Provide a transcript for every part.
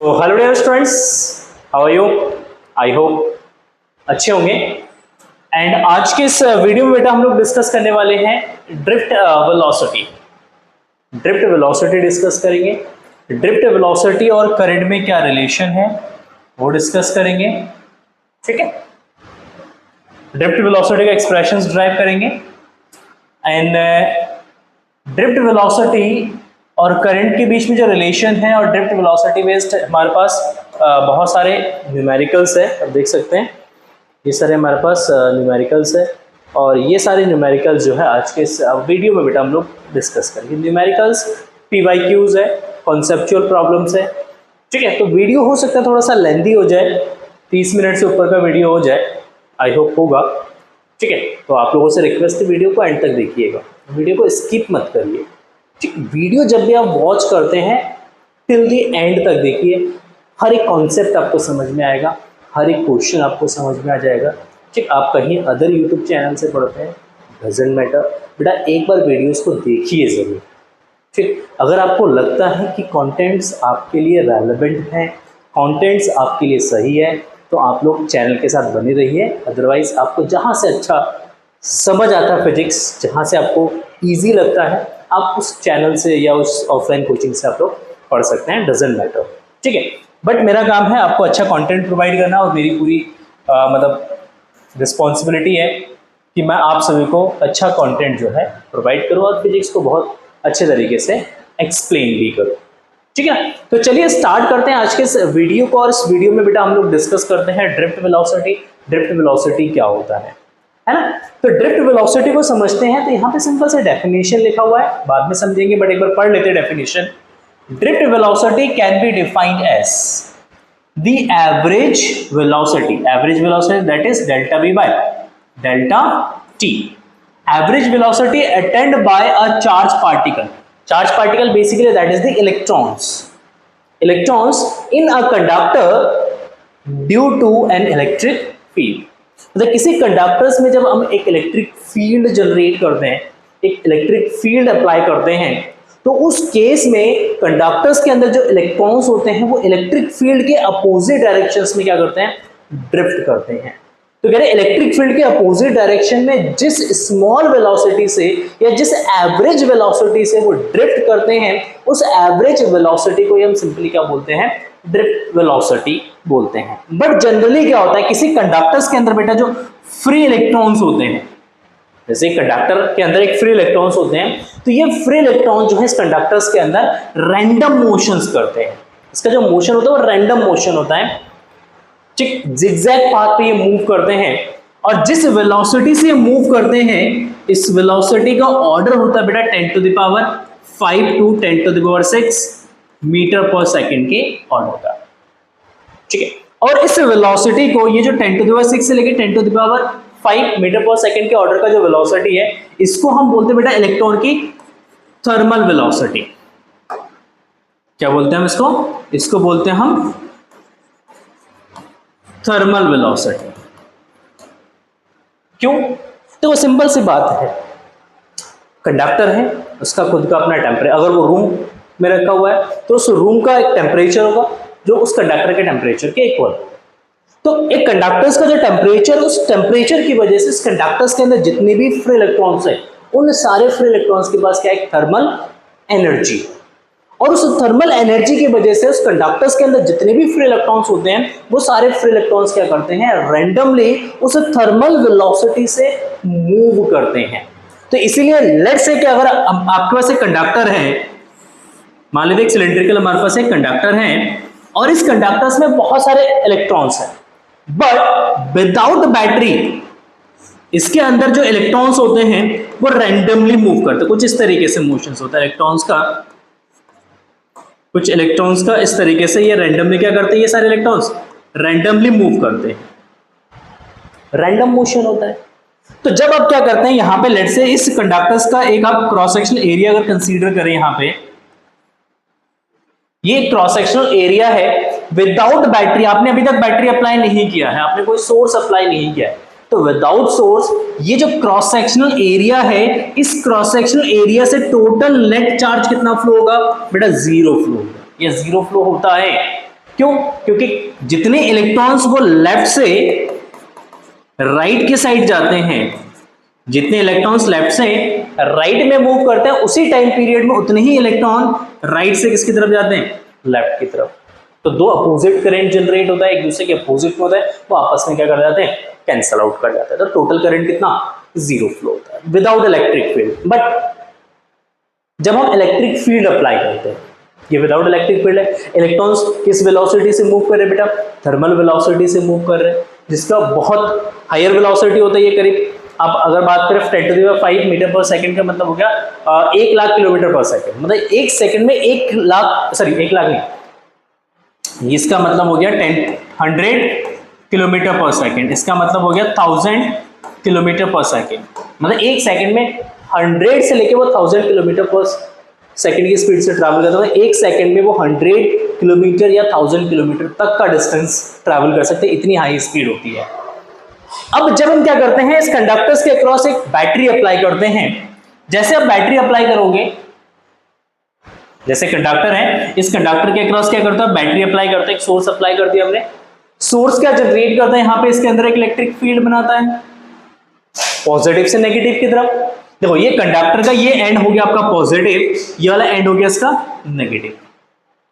तो hello dear students, how are you? I hope अच्छे होंगे। एंड आज के इस वीडियो में बेटा हम लोग डिस्कस करने वाले हैं drift velocity. Drift velocity discuss करेंगे। ड्रिफ्ट वेलोसिटी और करंट में क्या रिलेशन है वो डिस्कस करेंगे, ठीक है। ड्रिफ्ट वेलोसिटी का एक्सप्रेशंस ड्राइव करेंगे एंड ड्रिफ्ट वेलोसिटी और करंट के बीच में जो रिलेशन है और ड्रिफ्ट वेलोसिटी बेस्ड हमारे पास बहुत सारे न्यूमेरिकल्स है। आप देख सकते हैं ये सारे हमारे पास न्यूमेरिकल्स है और ये सारे न्यूमेरिकल्स जो है आज के इस वीडियो में बेटा हम लोग डिस्कस करेंगे। न्यूमेरिकल्स PYQs है, कॉन्सेप्चुअल प्रॉब्लम्स है, ठीक है। तो वीडियो हो सकता है थोड़ा सा लेंदी हो जाए, 30 मिनट से ऊपर का वीडियो हो जाए, आई होप होगा, ठीक है। तो आप लोगों से रिक्वेस्ट है वीडियो को एंड तक देखिएगा, वीडियो को स्किप मत करिए, ठीक। वीडियो जब भी आप वॉच करते हैं टिल दी एंड तक देखिए, हर एक कॉन्सेप्ट आपको समझ में आएगा, हर एक क्वेश्चन आपको समझ में आ जाएगा, ठीक। आप कहीं अदर यूट्यूब चैनल से पढ़ते हैं, डजंट मैटर, बेटा एक बार वीडियोस को देखिए ज़रूर, ठीक। अगर आपको लगता है कि कंटेंट्स आपके लिए रेलेवेंट हैं, कंटेंट्स आपके लिए सही है, तो आप लोग चैनल के साथ बने रहिए। अदरवाइज आपको जहाँ से अच्छा समझ आता है फिजिक्स, जहाँ से आपको ईजी लगता है, आप उस चैनल से या उस ऑफलाइन कोचिंग से आप लोग पढ़ सकते हैं, डजंट मैटर, ठीक है। बट मेरा काम है आपको अच्छा कंटेंट प्रोवाइड करना और मेरी पूरी मतलब रिस्पॉन्सिबिलिटी है कि मैं आप सभी को अच्छा कंटेंट जो है प्रोवाइड करूँ और फिजिक्स को बहुत अच्छे तरीके से एक्सप्लेन भी करूँ, ठीक है। तो चलिए स्टार्ट करते हैं आज के इस वीडियो को। और इस वीडियो में बेटा हम लोग डिस्कस करते हैं ड्रिफ्ट वेलोसिटी। ड्रिफ्ट वेलोसिटी क्या होता है ना। तो ड्रिफ्ट वेलोसिटी को समझते हैं तो यहाँ पे सिंपल से डेफिनेशन लिखा हुआ है, बाद में समझेंगे बट एक बार पढ़ लेते हैं definition. Drift velocity can be defined as the average velocity that is delta V by delta T, average velocity attend by a charge particle. Charge particle basically that is the electrons in a conductor due to an electric field. मतलब किसी conductors में जब हम एक electric field generate करते हैं, एक electric field apply करते हैं, तो उस केस में कंडक्टर्स के अंदर जो इलेक्ट्रॉन्स होते हैं वो इलेक्ट्रिक फील्ड के अपोजिट डायरेक्शंस में क्या करते हैं, ड्रिफ्ट करते हैं। तो कह रहे इलेक्ट्रिक फील्ड के अपोजिट डायरेक्शन में जिस स्मॉल वेलोसिटी से या जिस एवरेज वेलोसिटी से वो ड्रिफ्ट करते हैं, उस एवरेज वेलोसिटी को हम सिंपली क्या बोलते हैं, ड्रिफ्ट वेलोसिटी बोलते हैं। बट जनरली क्या होता है, किसी कंडक्टर्स के अंदर बेटा जो फ्री इलेक्ट्रॉन्स होते हैं, जैसे कंडक्टर के अंदर एक फ्री इलेक्ट्रॉन्स होते हैं, तो ये फ्री इलेक्ट्रॉन जो है इस कंडक्टर्स के अंदर रैंडम मोशंस करते हैं। इसका जो मोशन होता है वो रैंडम मोशन होता है, ठीक। जिगजैग पाथ पे ये मूव करते हैं और जिस वेलोसिटी से मूव करते हैं, इस वेलोसिटी का ऑर्डर होता है बेटा 10 to the power 5 to 10 to the power 6 metre पर सेकेंड के ऑर्डर का, ठीक है। और इस वेलोसिटी को, ये जो 10 to the power 6 से लेके 10 to the power 5 मीटर पर सेकेंड के ऑर्डर का जो वेलोसिटी है, इसको हम बोलते हैं बेटा इलेक्ट्रॉन की थर्मल वेलोसिटी। क्या बोलते हैं हम इसको बोलते हैं हम थर्मल वेलोसिटी। क्यों? तो वो सिंपल सी बात है, कंडक्टर है, उसका खुद का अपना टेम्परेचर, अगर वो रूम में रखा हुआ है तो उस रूम का एक टेम्परेचर होगा जो उस कंडक्टर के टेम्परेचर के इक्वल। तो एक कंडक्टर्स का जो टेम्परेचर, उस टेम्परेचर की वजह से इस कंडक्टर्स के अंदर जितने भी फ्री इलेक्ट्रॉन्स हैं, उन सारे फ्री इलेक्ट्रॉन्स के पास क्या है, थर्मल एनर्जी। और उस थर्मल एनर्जी की वजह से उस कंडक्टर्स के अंदर जितने भी फ्री इलेक्ट्रॉन्स होते हैं, वो सारे फ्री इलेक्ट्रॉन्स क्या करते हैं, रैंडमली उस थर्मल वेलोसिटी से मूव करते हैं। तो इसीलिए लेट्स से कि अगर आपके पास एक कंडक्टर है, मान लीजिए एक सिलेंड्रिकल हमारे पास एक कंडक्टर है और इस कंडक्टर्स में बहुत सारे इलेक्ट्रॉन्स हैं, बट विदाउट बैटरी इसके अंदर जो इलेक्ट्रॉन्स होते हैं वो रैंडमली मूव करते हैं। कुछ इस तरीके से मोशंस होता है इलेक्ट्रॉन्स का, कुछ इलेक्ट्रॉन्स का इस तरीके से ये रैंडमली क्या करते हैं, ये सारे इलेक्ट्रॉन्स रैंडमली मूव करते हैं, रैंडम मोशन होता है। तो जब आप क्या करते हैं, यहां पे लेट से इस कंडक्टर्स का एक आप क्रॉस सेक्शनल एरिया अगर कंसीडर करें, यहां पे ये क्रॉस सेक्शनल एरिया है विदाउट बैटरी, आपने अभी तक बैटरी अप्लाई नहीं किया है, आपने कोई सोर्स अप्लाई नहीं किया है, तो विदाउट सोर्स ये जो क्रॉस सेक्शनल एरिया है, इस क्रॉस सेक्शनल एरिया से टोटल नेट चार्ज कितना फ्लो होगा बेटा, जीरो फ्लो होगा। ये जीरो फ्लो होता है, क्यों? क्योंकि जितने इलेक्ट्रॉन्स वो लेफ्ट से राइट की साइड जाते हैं, जितने इलेक्ट्रॉन्स लेफ्ट से राइट में मूव करते हैं, उसी टाइम पीरियड में उतने ही इलेक्ट्रॉन राइट से किसकी तरफ जाते हैं? लेफ्ट की तरफ। तो दो अपोजिट करंट जनरेट होता है, एक दूसरे के अपोजिट में होता है, वो आपस में क्या कर जाते हैं? कैंसल आउट कर जाता है। तो टोटल करंट कितना? जीरो फ्लो होता है विदाउट इलेक्ट्रिक फील्ड। बट जब हम इलेक्ट्रिक फील्ड अप्लाई करते हैं, ये विदाउट इलेक्ट्रिक फील्ड है, इलेक्ट्रॉन्स किस वेलोसिटी से मूव कर रहे हैं बेटा? थर्मल वेलोसिटी से मूव कर रहे हैं, जिसका बहुत हायर वेलोसिटी होता है, ये करीब आप अगर बात करें 10⁵ मीटर पर सेकंड का मतलब हो गया 1,00,000 किलोमीटर पर सेकंड। मतलब एक सेकंड में 1,00,000 नहीं, इसका मतलब हो गया 100 किलोमीटर पर सेकंड, इसका मतलब हो गया 1000 किलोमीटर पर सेकंड। मतलब एक सेकंड में 100 से लेके वो 1000 किलोमीटर पर सेकंड की स्पीड से ट्रैवल करता है। एक सेकंड में वो 100 किलोमीटर या 1000 किलोमीटर तक का डिस्टेंस ट्रैवल कर सकते हैं, इतनी हाई स्पीड होती है। अब जब हम क्या करते हैं, इस कंडक्टर्स के अक्रॉस एक बैटरी अप्लाई करते हैं। जैसे आप बैटरी अप्लाई करोगे, जैसे कंडक्टर है, इस कंडक्टर के अक्रॉस क्या करता है? बैटरी अप्लाई करते हैं, एक सोर्स अप्लाई कर दिया हमने। सोर्स क्या जनरेट करता है? यहाँ पे इसके अंदर एक इलेक्ट्रिक फील्ड बनाता है, पॉजिटिव से नेगेटिव की तरफ। देखो ये कंडक्टर का ये एंड हो गया आपका पॉजिटिव, ये वाला एंड हो गया इसका नेगेटिव,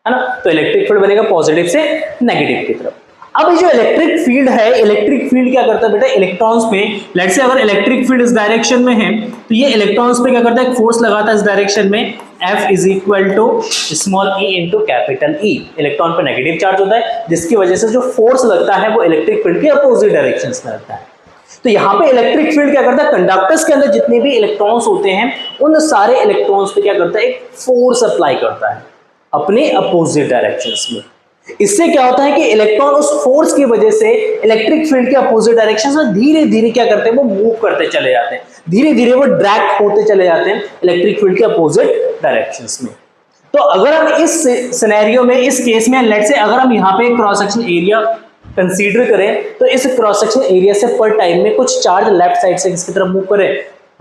है ना? तो इलेक्ट्रिक फील्ड बनेगा पॉजिटिव से नेगेटिव की तरफ। अब ये जो इलेक्ट्रिक फील्ड है, इलेक्ट्रिक फील्ड क्या करता है बेटा? इलेक्ट्रॉन्स पे, लेट्स से अगर इलेक्ट्रिक फील्ड इस डायरेक्शन में है, तो ये इलेक्ट्रॉन्स पे क्या करता है? एक फोर्स लगाता है इस डायरेक्शन में, F = small e × capital E। Electron पे नेगेटिव चार्ज होता है, जिसकी वजह से जो फोर्स लगता है वो इलेक्ट्रिक फील्ड के अपोजिट डायरेक्शन में लगता है। तो यहाँ पे इलेक्ट्रिक फील्ड क्या करता है? कंडक्टर्स के अंदर जितने भी इलेक्ट्रॉन्स होते हैं, उन सारे इलेक्ट्रॉन्स पे क्या करता है? एक फोर्स अप्लाई करता है अपने अपोजिट डायरेक्शंस में। इससे क्या होता है कि इलेक्ट्रॉन उस फोर्स की वजह से इलेक्ट्रिक फील्ड के अपोजिट डायरेक्शन में धीरे धीरे क्या करते हैं? वो मूव करते चले जाते हैं, धीरे धीरे वो ड्रैग होते चले जाते हैं इलेक्ट्रिक फील्ड के अपोजिट डायरेक्शंस में। तो अगर हम इस सिनेरियो में, इस केस में, लेट्स से अगर हम यहाँ पे क्रॉस सेक्शन एरिया कंसीडर करें, तो इस क्रॉस सेक्शन एरिया से पर टाइम में कुछ चार्ज लेफ्ट साइड से किसकी तरफ मूव करे?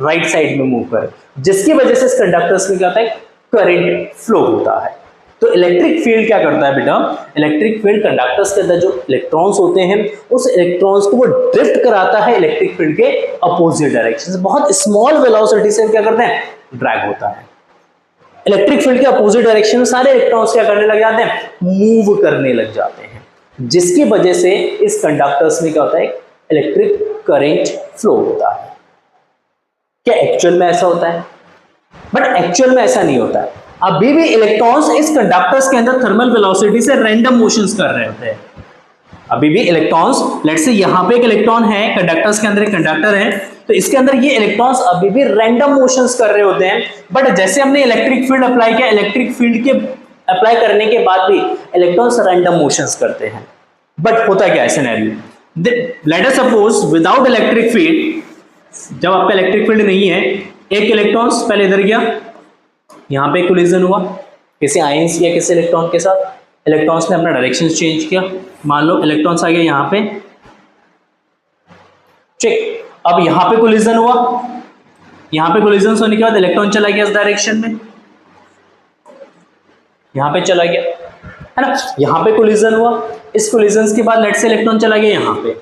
राइट साइड में मूव करे, जिसकी वजह से इस कंडक्टर्स में क्या होता है? करंट फ्लो होता है। तो इलेक्ट्रिक फील्ड क्या करता है बेटा? इलेक्ट्रिक फील्ड कंडक्टर्स के अंदर जो इलेक्ट्रॉन्स होते हैं, उस इलेक्ट्रॉन्स को वो ड्रिफ्ट कराता है इलेक्ट्रिक फील्ड के अपोजिट डायरेक्शन से। बहुत स्मॉल वेलोसिटी से क्या करते हैं? ड्रैग होता है। इलेक्ट्रिक फील्ड के अपोजिट डायरेक्शन में सारे इलेक्ट्रॉन्स क्या करने लग जाते हैं? मूव करने लग जाते हैं, जिसकी वजह से इस कंडक्टर्स में क्या होता है? इलेक्ट्रिक करंट फ्लो होता है। क्या एक्चुअल में ऐसा होता है? बट एक्चुअल में ऐसा नहीं होता है। अभी भी इलेक्ट्रॉन्स इस कंडक्टर्स के अंदर थर्मल वेलोसिटी से रैंडम मोशंस कर रहे होते हैं। अभी भी इलेक्ट्रॉन्स, लेट्स से यहाँ पे एक इलेक्ट्रॉन है, कंडक्टर्स के अंदर एक कंडक्टर है, तो इसके अंदर ये इलेक्ट्रॉन्स अभी भी रैंडम मोशंस कर रहे होते हैं। बट जैसे हमने इलेक्ट्रिक फील्ड अप्लाई किया, इलेक्ट्रिक फील्ड के अप्लाई करने के बाद भी इलेक्ट्रॉन्स रैंडम मोशंस करते हैं। बट होता क्या है scenario? Late us suppose without electric field, जब आपका इलेक्ट्रिक फील्ड नहीं है, एक इलेक्ट्रॉन्स पहले इधर गया, यहाँ पे कोलिजन हुआ किसी आयंस या किसी इलेक्ट्रॉन के साथ, इलेक्ट्रॉन्स ने अपना डायरेक्शन चेंज किया। मान लो इलेक्ट्रॉन्स आ गए यहाँ पे, चेक। अब यहाँ पे कोलिजन हुआ, यहाँ पे कोलिजन होने के बाद इलेक्ट्रॉन चला गया इस डायरेक्शन में, यहाँ पे चला गया, है ना? यहाँ पे कोलिजन हुआ, इस कोलिजन के बाद लेट से इलेक्ट्रॉन चला गया यहाँ पे,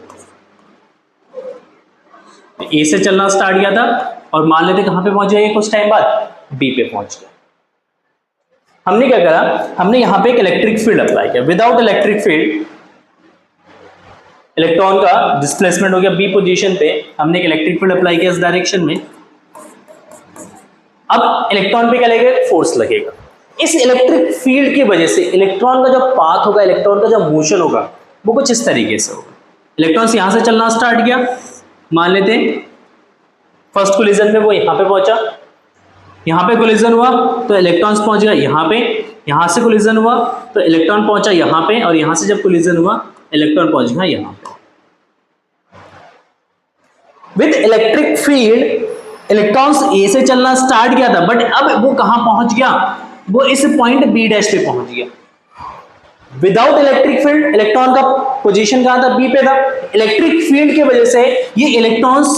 ए से चलना स्टार्ट किया था और मान लेते कहां पे पहुंच जाएगा? कुछ टाइम बाद बी पे पहुंच गया। हमने क्या करा? हमने यहां पे एक इलेक्ट्रिक फील्ड अप्लाई किया। विदाउट इलेक्ट्रिक फील्ड इलेक्ट्रॉन का डिस्प्लेसमेंट हो गया बी पोजीशन पे, हमने एक इलेक्ट्रिक फील्ड अप्लाई किया इस डायरेक्शन में। अब इलेक्ट्रॉन पे क्या लगेगा? फोर्स लगेगा। इस इलेक्ट्रिक फील्ड की वजह से इलेक्ट्रॉन का जो पाथ होगा, इलेक्ट्रॉन का जो मोशन होगा, वो कुछ इस तरीके से होगा। इलेक्ट्रॉन यहां से चलना स्टार्ट किया, मान लेते हैं फर्स्ट कोलिजन में वो यहां पे पहुंचा, यहां पे कोलिजन हुआ तो इलेक्ट्रॉन्स पहुंच गया यहाँ पे, यहां से कोलिजन हुआ तो इलेक्ट्रॉन पहुंचा यहाँ पे, और यहां से जब कोलिजन हुआ इलेक्ट्रॉन पहुंच गया यहाँ पे। विद इलेक्ट्रिक फील्ड इलेक्ट्रॉन्स ए से चलना स्टार्ट किया था, बट अब वो कहां पहुंच गया? वो इस पॉइंट बी डैश पे पहुंच गया। विदाउट इलेक्ट्रिक फील्ड इलेक्ट्रॉन का पोजीशन कहां था? बी पे था। इलेक्ट्रिक फील्ड की वजह से ये इलेक्ट्रॉन्स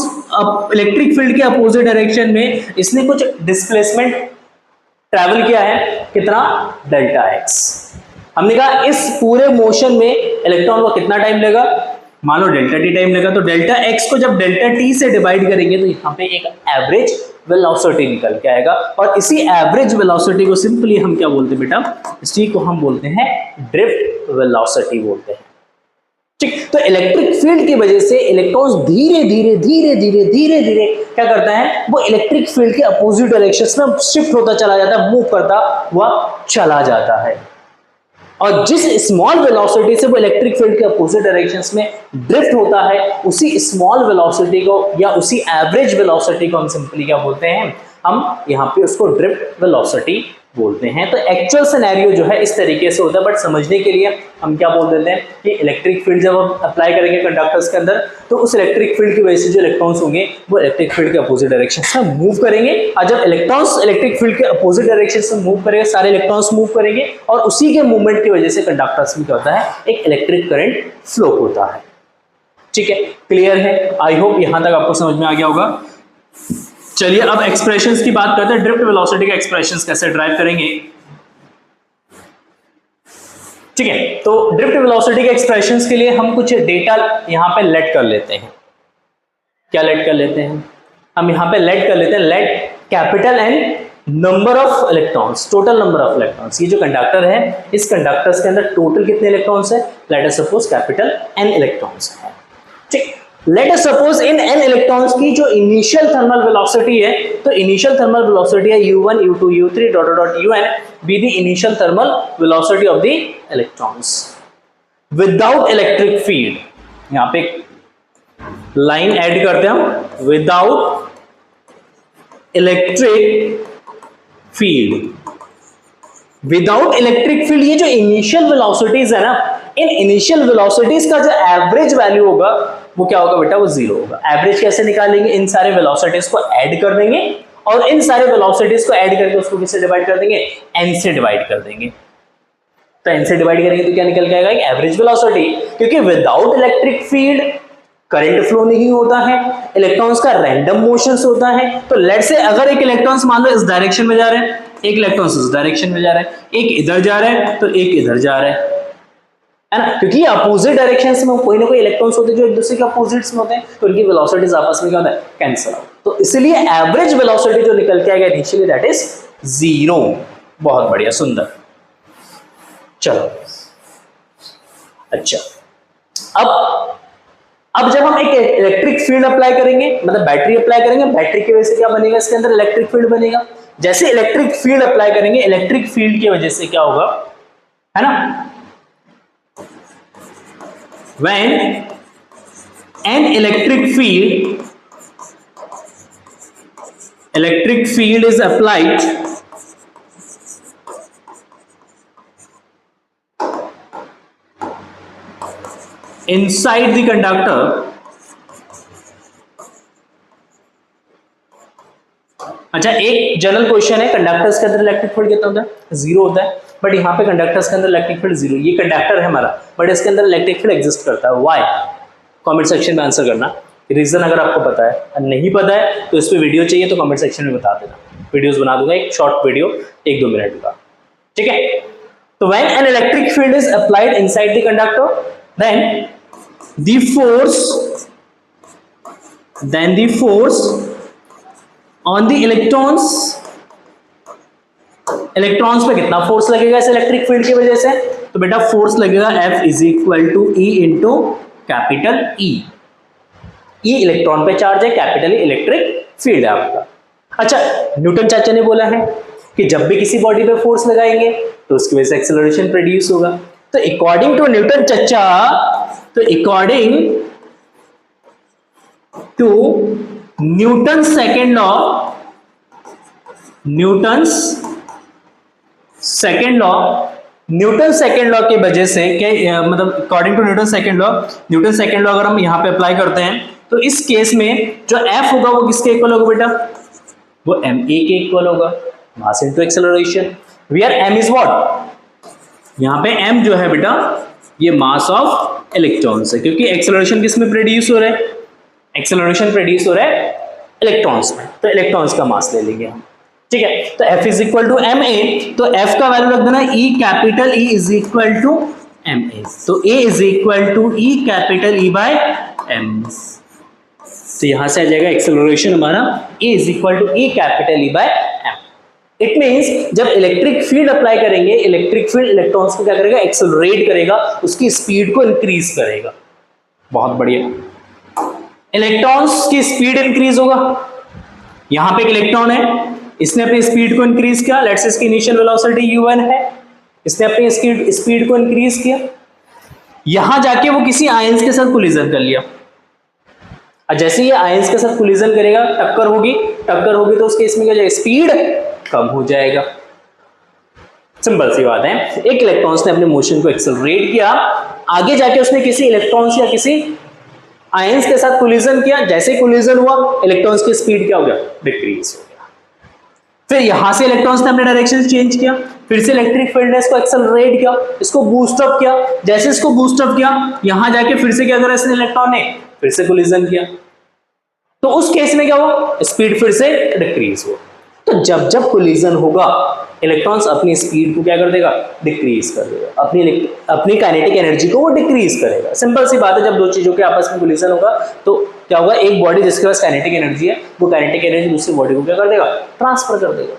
इलेक्ट्रिक फील्ड के अपोजिट डायरेक्शन में इसने कुछ डिस्प्लेसमेंट ट्रैवल किया है, कितना? Delta x. हमने कहा इस पूरे मोशन में इलेक्ट्रॉन को कितना टाइम लेगा, मान लो डेल्टा टी टाइम लेगा, तो डेल्टा एक्स को जब डेल्टा टी से डिवाइड करेंगे तो यहाँ पे एक एवरेज वेलोसिटी निकल के आएगा, और इसी एवरेज वेलोसिटी को सिंपली हम क्या बोलते हैं बेटा, इसी को हम बोलते हैं ड्रिफ्ट वेलोसिटी बोलते हैं। ठीक, तो इलेक्ट्रिक फील्ड की वजह से इलेक्ट्रॉन्स धीरे धीरे धीरे धीरे धीरे धीरे क्या करता है, वो इलेक्ट्रिक फील्ड के अपोजिट डायरेक्शन में शिफ्ट होता चला जाता है, मूव करता हुआ चला जाता है, और जिस स्मॉल वेलोसिटी से वो इलेक्ट्रिक फील्ड के अपोजिट डायरेक्शंस में ड्रिफ्ट होता है, उसी स्मॉल वेलोसिटी को या उसी एवरेज वेलोसिटी को हम सिंपली क्या बोलते हैं, हम यहाँ पे उसको ड्रिफ्ट वेलोसिटी बोलते हैं। तो एक्चुअल सिनेरियो जो है इस तरीके से होता है, बट समझने के लिए हम क्या बोल देते हैं कि इलेक्ट्रिक फील्ड जब हम अप्लाई करेंगे कंडक्टर्स के अंदर, तो उस इलेक्ट्रिक फील्ड की वजह से जो इलेक्ट्रॉन्स होंगे वो इलेक्ट्रिक फील्ड के अपोजिट डायरेक्शन में मूव करेंगे, और जब इलेक्ट्रॉन्स इलेक्ट्रिक फील्ड के अपोजिट डायरेक्शन में मूव करेंगे, सारे इलेक्ट्रॉन्स मूव करेंगे, और उसी के मूवमेंट की वजह से कंडक्टर्स में क्या होता है, एक इलेक्ट्रिक करंट फ्लो होता है। ठीक है, क्लियर है? आई होप यहां तक आपको समझ में आ गया होगा। चलिए अब एक्सप्रेशंस की बात करते हैं, ड्रिफ्ट वेलोसिटी के एक्सप्रेशंस कैसे ड्राइव करेंगे। ठीक है, तो ड्रिफ्ट वेलोसिटी के एक्सप्रेशंस के लिए हम कुछ डेटा यहां पे लेट कर लेते हैं। क्या लेट कर लेते हैं, हम यहां पे लेट कर लेते हैं, let capital N number of electrons, total number of electrons. ये जो कंडक्टर है, इस कंडक्टर्स के अंदर टोटल कितने इलेक्ट्रॉन्स है, let us suppose capital N electrons है। ठीक, लेट अस सपोज इन एन इलेक्ट्रॉन्स की जो इनिशियल थर्मल वेलोसिटी है, तो इनिशियल थर्मल वेलोसिटी है u1 u2 u3 dot dot un be the initial thermal velocity of the electrons without electric field. यहां पे लाइन ऐड करते हैं हम, without electric field. Without electric field ये जो इनिशियल वेलोसिटीज है ना, इन इनिशियल वेलोसिटीज का जो एवरेज वैल्यू होगा वो क्या होगा बेटा, वो जीरो होगा। एवरेज कैसे निकालेंगे, इन सारे वेलोसिटीज को ऐड कर देंगे, और इन सारे वेलोसिटीज को ऐड करके उसको किससे डिवाइड कर देंगे, n से डिवाइड कर देंगे। तो n से डिवाइड करेंगे तो क्या निकल के आएगा, एक एवरेज वेलोसिटी, क्योंकि without electric field current flow नहीं होता है, इलेक्ट्रॉन्स का रैंडम मोशंस होता है। तो लेट से अगर एक इलेक्ट्रॉन्स मान लो इस डायरेक्शन में जा रहे हैं, एक इलेक्ट्रॉन्स इस डायरेक्शन में जा रहा है, एक इधर जा रहा है तो एक इधर जा रहा है ना, क्योंकि अपोजिट डायरेक्शंस में कोई ना कोई इलेक्ट्रॉन्स होते हैं जो एक दूसरे के अपोजिट्स में होते हैं, तो उनकी वेलोसिटीज आपस में क्या होता है, कैंसिल आउट। तो इसलिए एवरेज वेलोसिटी जो निकल के आएगा इनिशियली दैट इज जीरो। बहुत बढ़िया, सुंदर। चलो अच्छा, अब जब हम एक इलेक्ट्रिक फील्ड अप्लाई करेंगे, मतलब बैटरी अप्लाई करेंगे, बैटरी की वजह से क्या बनेगा, इसके अंदर इलेक्ट्रिक फील्ड बनेगा। जैसे इलेक्ट्रिक फील्ड अप्लाई करेंगे, इलेक्ट्रिक फील्ड की वजह से क्या होगा, है ना, when an electric field is applied inside the conductor, अच्छा एक जनरल क्वेश्चन है, कंडक्टर्स के अंदर इलेक्ट्रिक फील्ड कितना होता है, जीरो होता है, बट यहाँ पे कंडक्टर्स के अंदर इलेक्ट्रिक फील्ड जीरो। ये कंडक्टर है हमारा, बट इसके अंदर इलेक्ट्रिक फील्ड एग्जिस्ट करता है, व्हाई? कमेंट सेक्शन में आंसर करना, रीजन अगर आपको पता है, नहीं पता है तो इस पे वीडियो चाहिए तो कमेंट सेक्शन में बता देना, वीडियोस बना दूंगा, एक शॉर्ट वीडियो 1-2 मिनट का। ठीक है, तो when an electric field is applied inside the conductor, then the force on the electrons पे कितना फोर्स लगेगा इस इलेक्ट्रिक फील्ड की वजह से, तो बेटा फोर्स लगेगा F is equal to E into capital E। E electron पे चार्ज है, कैपिटल इलेक्ट्रिक फील्ड है आपका। अच्छा, न्यूटन चाचा ने बोला है कि जब भी किसी बॉडी पे फोर्स लगाएंगे तो उसकी वजह से एक्सेलरेशन प्रोड्यूस होगा। तो अकॉर्डिंग टू न्यूटन चाचा, तो according to Newton second law की वजह से क्या, मतलब according to Newton second law अगर हम यहाँ पे अप्लाई करते हैं तो इस केस में जो F होगा वो किसके इक्वल होगा बेटा, वो ma के इक्वल होगा, mass into acceleration, where m is what, यहाँ पे m जो है बेटा ये मास ऑफ इलेक्ट्रॉन्स है, क्योंकि एक्सेलरेशन किस में प्रोड्यूस हो रहा है, एक्सेलरेशन प्रोड्यूस हो रहा है इलेक्ट्रॉन्स में, तो इलेक्ट्रॉन्स का मास ले लेंगे हम। ठीक है, तो F is equal to M A, तो F का वैल्यू रख देना E capital E is equal to M A, तो A is equal to E capital E by M, तो यहां से आ जाएगा एक्सेलरेशन हमारा A is equal to E capital E by M. It means जब इलेक्ट्रिक फील्ड अप्लाई करेंगे, electric field electrons को क्या करेगा, एक्सेलरेट करेगा, उसकी स्पीड को इंक्रीज करेगा। बहुत बढ़िया, इलेक्ट्रॉन्स की स्पीड इंक्रीज होगा, यहां पे एक इलेक्ट्रॉन है, इसने अपनी स्पीड को इंक्रीज किया, लेट्स से इसकी इनिशियल वेलोसिटी u1 है, इसने अपनी स्पीड को इंक्रीज किया, यहां जाके वो किसी आयंस के साथ कोलिजन कर लिया, और जैसे ये आयंस के साथ कोलिजन करेगा, टक्कर होगी तो उस केस में क्या हो जाएगा, स्पीड कम हो जाएगा। सिंपल सी बात है, एक इलेक्ट्रॉन्स ने अपने मोशन को एक्सेलरेट किया, आगे जाके उसने किसी इलेक्ट्रॉन्स या किसी आयंस के साथ कोलिजन किया, जैसे कोलिजन हुआ इलेक्ट्रॉन्स की स्पीड क्या हो गया, डिक्रीज हो गया। फिर यहां से इलेक्ट्रॉन्स ने अपने डायरेक्शन चेंज किया, फिर से इलेक्ट्रिक फील्ड ने इसको एक्सेलरेट किया, इसको बूस्ट अप किया, जैसे इसको बूस्ट अप किया, यहां जाके फिर से क्या करा इसने, इलेक्ट्रॉन ने फिर से कोलिजन किया, तो उस केस में क्या हुआ, स्पीड फिर से डिक्रीज हुआ। तो जब जब कोलिजन होगा इलेक्ट्रॉन्स अपनी स्पीड को क्या कर देगा, डिक्रीज कर देगा, अपनी काइनेटिक एनर्जी को वो डिक्रीज करेगा। सिंपल सी बात है, जब दो चीजों के आपस में कोलिजन होगा तो क्या होगा, एक बॉडी जिसके पास काइनेटिक एनर्जी है वो काइनेटिक एनर्जी दूसरी बॉडी को क्या कर देगा, ट्रांसफर कर देगा।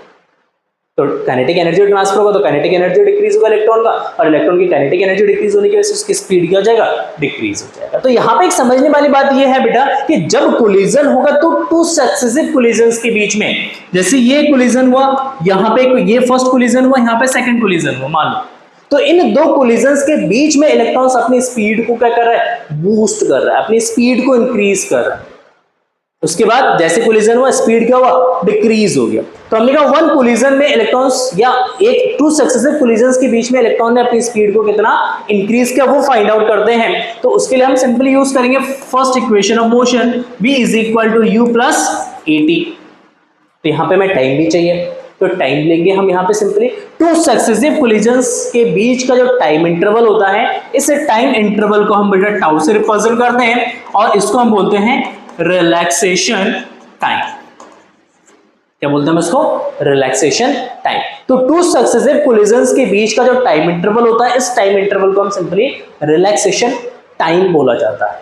तो काइनेटिक एनर्जी ट्रांसफर होगा तो काइनेटिक एनर्जी डिक्रीज होगा इलेक्ट्रॉन का, और इलेक्ट्रॉन की काइनेटिक एनर्जी डिक्रीज होने की वजह से उसकी स्पीड क्या हो जाएगा, डिक्रीज हो जाएगा। तो यहाँ पे एक समझने वाली बात ये है बेटा कि जब कोलिजन होगा तो टू सक्सेसिव कोलिजन्स के बीच में, जैसे ये कोलिजन हुआ, यहाँ पे ये फर्स्ट कोलिजन हुआ, यहाँ पे सेकंड कोलिजन हुआ मान लो, तो इन दो कोलिजन्स के बीच में इलेक्ट्रॉन्स अपनी स्पीड को क्या कर रहा है, बूस्ट कर रहा है, अपनी स्पीड को इंक्रीज कर रहा है। उसके बाद जैसे कोलिजन हुआ स्पीड क्या हुआ, डिक्रीज हो गया। तो हमने कहा वन कोलिजन में इलेक्ट्रॉन्स या एक टू सक्सेसिव कोलिजन्स के बीच में इलेक्ट्रॉन ने अपनी स्पीड को कितना इंक्रीज किया वो फाइंड आउट करते हैं। तो उसके लिए हम सिंपली यूज करेंगे first equation of motion, v is equal to u plus at। तो यहाँ पे हमें टाइम भी चाहिए, तो टाइम लेंगे हम यहाँ पे सिंपली टू सक्सेसिव कोलिजन्स के बीच का जो टाइम इंटरवल होता है, इस टाइम इंटरवल को हम बेटा टाउ से रिप्रेजेंट करते हैं और इसको हम बोलते हैं रिलैक्सेशन टाइम। क्या बोलते हैं इसको, रिलैक्सेशन टाइम। तो टू सक्सेसिव कोलिजन्स के बीच का जो टाइम इंटरवल होता है, इस टाइम इंटरवल को हम सिंपली रिलैक्सेशन टाइम बोला जाता है।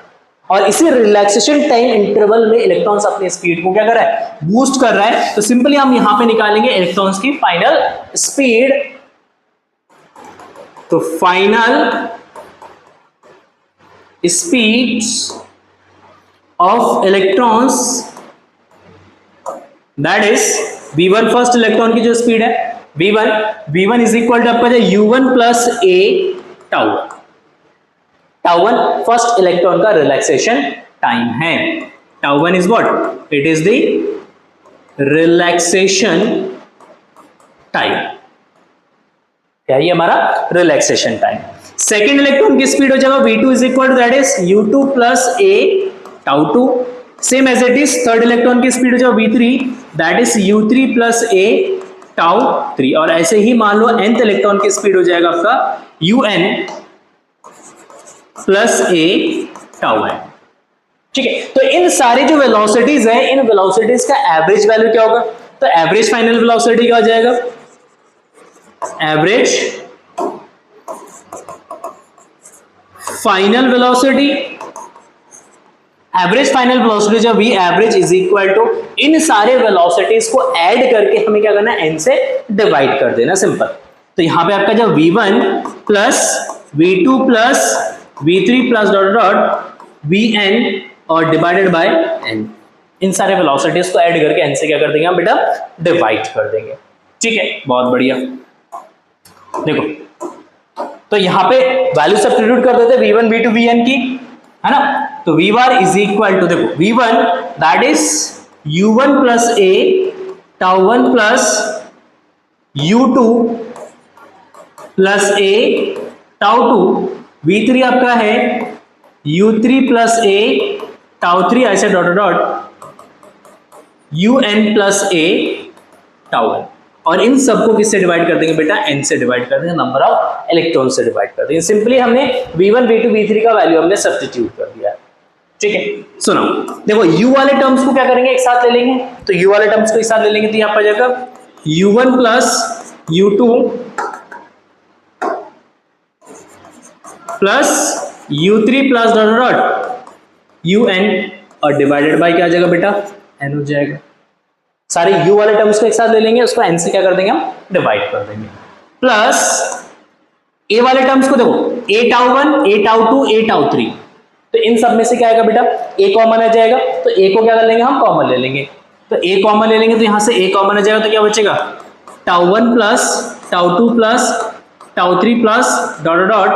और इसी रिलैक्सेशन टाइम इंटरवल में इलेक्ट्रॉन्स अपनी स्पीड को क्या कर रहा है, बूस्ट कर रहा है। तो सिंपली हम यहां पे निकालेंगे इलेक्ट्रॉन्स की फाइनल स्पीड। तो final speed of electrons that is v1, first electron की जो स्पीड है v1 इज इक्वल टू आपका u1 plus a tau. Tau one first electron का रिलैक्सेशन टाइम है। Tau one is what, it is the relaxation time. क्या ये हमारा relaxation time. Second electron की स्पीड हो जाएगा v2 is equal to that is u2 plus a tau 2। Same as it is third electron की speed हो जाएगा v3 that is u3 plus a tau 3। और ऐसे ही मान लो nth इलेक्ट्रॉन की स्पीड हो जाएगा आपका un प्लस a टाउ है। ठीक है, तो इन सारी जो वेलोसिटीज है, इन वेलोसिटीज का एवरेज वैल्यू क्या होगा, तो एवरेज फाइनल वेलोसिटी क्या हो जाएगा, average final velocity, average final velocity जो v average is equal to इन सारे वेलोसिटीज को ऐड करके हमें क्या करना है, n से डिवाइड कर देना, सिंपल। तो यहां पे आपका जो v1 plus v2 plus v3 plus dot dot vn और डिवाइडेड बाय n, इन सारे वेलोसिटीज को ऐड करके n से क्या कर देंगे हम बेटा, डिवाइड कर देंगे। ठीक है, बहुत बढ़िया। देखो तो यहां पे वैल्यू सब्स्टिट्यूट कर देते v1 v2 vn की, है ना। तो v bar is equal to, देखो v1 that is u1 plus a tau 1 plus u2 plus a tau 2, v3 आपका है u3 प्लस a टाउ 3 ऐसे dot dot un plus a tau 1। और इन सबको किससे डिवाइड कर देंगे बेटा, n से डिवाइड कर देंगे, नंबर ऑफ इलेक्ट्रॉन से डिवाइड कर देंगे। सिंपली हमने v1 v2 v3 का वैल्यू हमने सब्स्टिट्यूट कर दिया है। ठीक है, सुनो देखो u वाले टर्म्स को क्या करेंगे, एक साथ ले लेंगे। तो u वाले टर्म्स को एक साथ ले लेंगे तो यहाँ पर जाएगा U1 plus U2 plus U3 plus dot dot UN और डिवाइडेड बाय क्या आ जाएगा बेटा, N हो जाएगा। सारे U वाले टर्म्स को एक साथ ले लेंगे, उसको N से क्या कर देंगे हम, डिवाइड कर देंगे। प्लस A वाले टर्म्स को देखो, A tau 1, A tau 2, A tau 3, तो इन सब में से क्या आएगा बेटा, A कॉमन आ जाएगा, तो A को क्या कर लेंगे हम, कॉमन ले लेंगे। तो A कॉमन ले लेंगे तो यहां से A कॉमन आ जाएगा, तो क्या बचेगा, tau 1 plus tau 2 plus tau 3 plus dot dot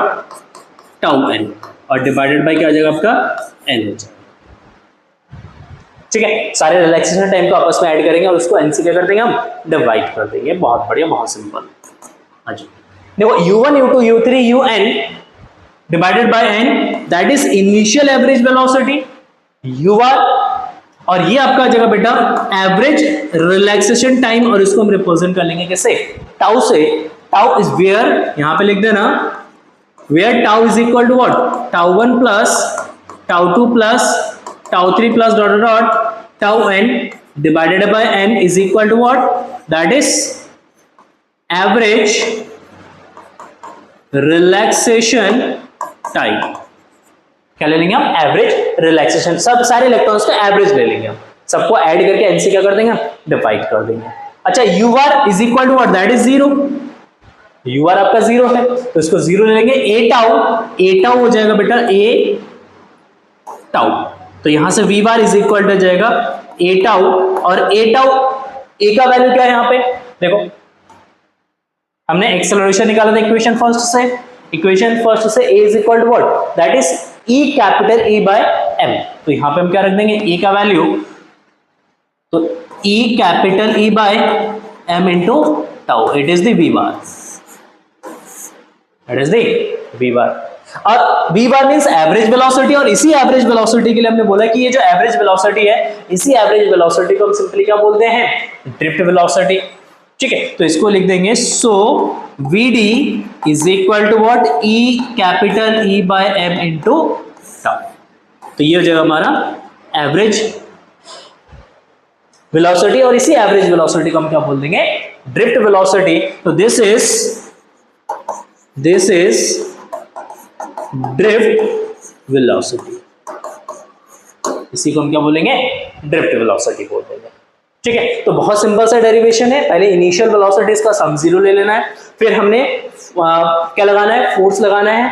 tau N और डिवाइडेड बाय क्या आ जाएगा आपका, N हो जाएगा। ठीक है, सारे रिलैक्सेशन टाइम को आपस में ऐड करेंगे और उसको N से क्या कर देंगे हम, डिवाइड कर देंगे। बहुत बढ़िया, बहुत सिंपल। हाँ जी, देखो U1, U2, U3, UN divided by N, that is initial average velocity UR, और ये आपका जगह बेटा एवरेज रिलैक्सेशन टाइम, और इसको हम रिप्रेजेंट कर लेंगे कैसे, टाउ से। टाउ इज वेयर, यहां पे लिख देना, where tau is equal to what, tau 1 plus tau 2 plus tau 3 plus dot dot tau N divided by N is equal to what, that is average relaxation time. क्या ले लेंगे हम, average relaxation, सब सारे इलेक्ट्रॉन्स का average ले लेंगे हम, सबको ऐड करके N से क्या कर देंगे हम, डिवाइड कर देंगे। अच्छा, UR is equal to what, that is 0, UR आपका 0 है, तो इसको 0 ले लेंगे। A टाउ हो जाएगा बेटा A टाउ, तो यहां से V bar is equal to जाएगा A टाउ, और A टाउ, A का वैल्यू क्या है यहाँ पे, देखो हमने एक्सेलरेशन निकाला था इक्वेशन फर्स्ट से A is equal to what, that is E capital E by M, तो यहां पे हम क्या रख देंगे, A का वैल्यू, तो E capital E by M into tau, it is the V bar, it is the V bar. और V bar means average velocity, और इसी एवरेज वेलोसिटी के लिए हमने बोला कि ये जो एवरेज वेलोसिटी है, इसी एवरेज वेलोसिटी को हम सिंपली क्या बोलते हैं, ड्रिफ्ट वेलोसिटी। ठीक है, तो इसको लिख देंगे, so VD is equal to what, E capital E by M into tau, तो ये हो जाएगा हमारा एवरेज वेलोसिटी, और इसी एवरेज वेलोसिटी को हम क्या बोल देंगे, ड्रिफ्ट वेलोसिटी। तो दिस इज ड्रिफ्ट वेलोसिटी, इसी को हम क्या बोलेंगे, ड्रिफ्ट वेलोसिटी बोल देंगे। ठीक है, तो बहुत सिंपल सा डेरिवेशन है। पहले इनिशियल वेलोसिटीज का सम 0 ले लेना है, फिर हमने क्या लगाना है, फोर्स लगाना है,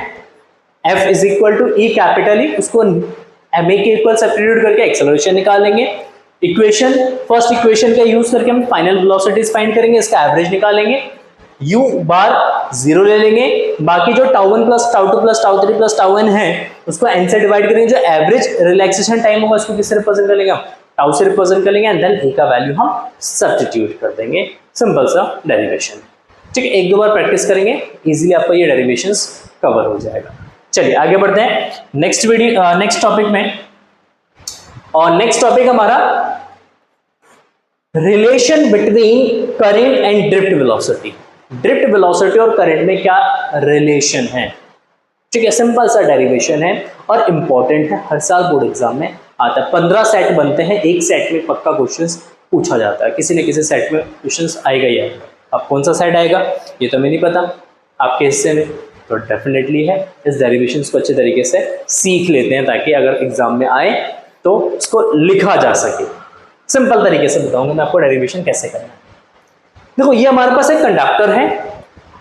F is equal to E capital E, उसको MA के इक्वल सब्स्टिट्यूट करके एक्सेलरेशन निकाल लेंगे। फर्स्ट इक्वेशन का यूज करके हम फाइनल वेलोसिटीज फाइंड करेंगे, इसका एवरेज निकालेंगे, U बार 0 ले लेंगे, बाकी जो tau 1 plus tau 2 plus tau 3 plus tau N है उसको N से डिवाइड करेंगे, जो एवरेज रिलैक्सेशन टाइम होगा उसको किससे रिप्रेजेंट कर लेंगे, टाउ से रिप्रेजेंट कर लेंगे, एंड देन A का वैल्यू हम सब्स्टिट्यूट कर देंगे। सिंपल सा डेरिवेशन। ठीक है, एक दो बार प्रैक्टिस करेंगे, इजीली आपका ये डेरिवेशंस कवर हो जाएगा। चलिए आगे बढ़ते हैं नेक्स्ट टॉपिक में, और नेक्स्ट टॉपिक हमारा relation between current and drift velocity. Drift velocity और करंट में क्या रिलेशन है। ठीक है, सिंपल सा डेरिवेशन है और इंपॉर्टेंट है, हर साल बोर्ड एग्जाम में आता है। 15 सेट बनते हैं, एक सेट में पक्का क्वेश्चंस पूछा जाता है, किसी न किसी सेट में क्वेश्चंस आएगा ही आएगा। अब कौन सा सेट आएगा ये तो हमें नहीं पता, आपके हिस्से में तो डेफिनेटली है। इस डेरिवेशंस को अच्छे तरीके से सीख लेते हैं ताकि अगर एग्जाम में आए तो इसको लिखा जा सके। सिंपल तरीके से बताऊंगा मैं आपको डेरिवेशन कैसे करना है। देखो, ये हमारे पास एक कंडक्टर है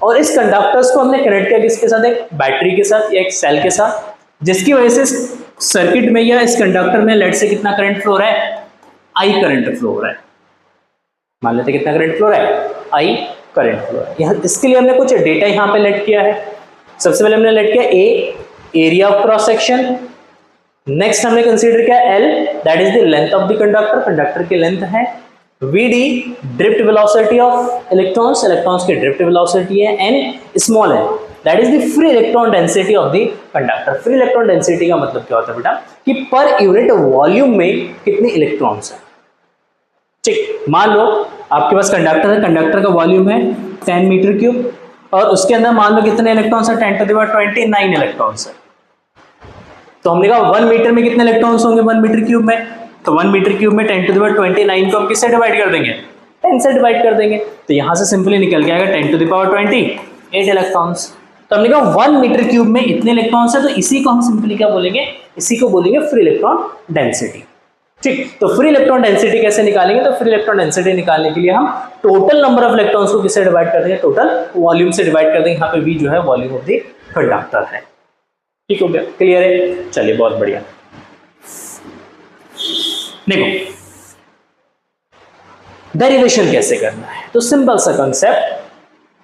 और इस कंडक्टर्स को हमने कनेक्ट किया किसके साथ, एक बैटरी के साथ या एक सेल के साथ, जिसकी वजह से सर्किट में या इस कंडक्टर में लेट से कितना करंट फ्लो हो रहा है, आई करंट फ्लो हो रहा है। मान लेते कितना करंट फ्लो हो रहा है, आई करंट फ्लो हो रहा है। इसके लिए हमने कुछ डेटा यहाँ पे लेट किया है। सबसे पहले हमने लेट किया A, area of cross section. Next हमने कंसीडर किया L, that is the length of the conductor, conductor की लेंथ है। VD drift velocity of electrons, electrons की ड्रिफ्ट वेलोसिटी है। एन स्मॉल है, that is the free electron density of the conductor. Free electron density का मतलब क्या होता है बेटा, कि पर यूनिट वॉल्यूम में कितने इलेक्ट्रॉन्स हैं। ठीक, मान लो आपके पास कंडक्टर है, कंडक्टर का वॉल्यूम है 10 मीटर क्यूब और उसके अंदर मान लो कितने इलेक्ट्रॉन्स है, 10 to the power 29 इलेक्ट्रॉन्स है। तो हमने कहा 1 मीटर में कितने इलेक्ट्रॉन्स होंगे 1 मीटर क्यूब में, तो 1 मीटर क्यूब में 10 to the power 29 को हम किससे डिवाइड कर देंगे, 10 से डिवाइड कर देंगे, तो यहां से सिंपली निकल के आएगा 10 टू द पावर 20 8 इलेक्ट्रॉन्स। तो हमने कहा 1 मीटर क्यूब में इतने इलेक्ट्रॉन्स है, तो इसी को हम सिंपली क्या बोलेंगे, इसी को बोलेंगे फ्री इलेक्ट्रॉन डेंसिटी। ठीक, तो फ्री इलेक्ट्रॉन डेंसिटी कैसे निकालेंगे, तो फ्री इलेक्ट्रॉन डेंसिटी निकालने के लिए हम टोटल नंबर ऑफ इलेक्ट्रॉन्स को किससे डिवाइड कर देंगे, टोटल वॉल्यूम से डिवाइड कर देंगे। यहाँ पे V जो है वॉल्यूम ऑफ द कंडक्टर है। ठीक हो गया, क्लियर है, चलिए बहुत बढ़िया। देखो डेरिवेशन कैसे करना है, तो सिंपल सा concept,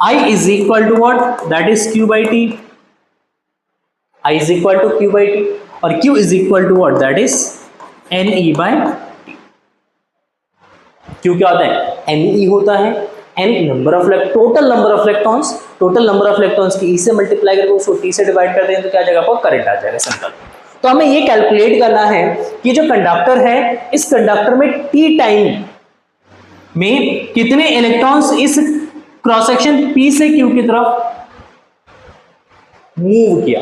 I is equal to what, that is Q by T. I is equal to Q by T और Q is equal to what, that is NE by T. Q क्या होता है, NE होता है, N number of total number of electrons, total number of electrons की E से multiply करके उसको T से डिवाइड कर देंगे तो क्या आ जाएगा, आपको करंट आ जाएगा, सिंपल। तो हमें ये कैलकुलेट करना है कि जो कंडक्टर है, इस कंडक्टर में T टाइम में कितने इलेक्ट्रॉन्स इस क्रॉस सेक्शन P से Q की तरफ मूव किया,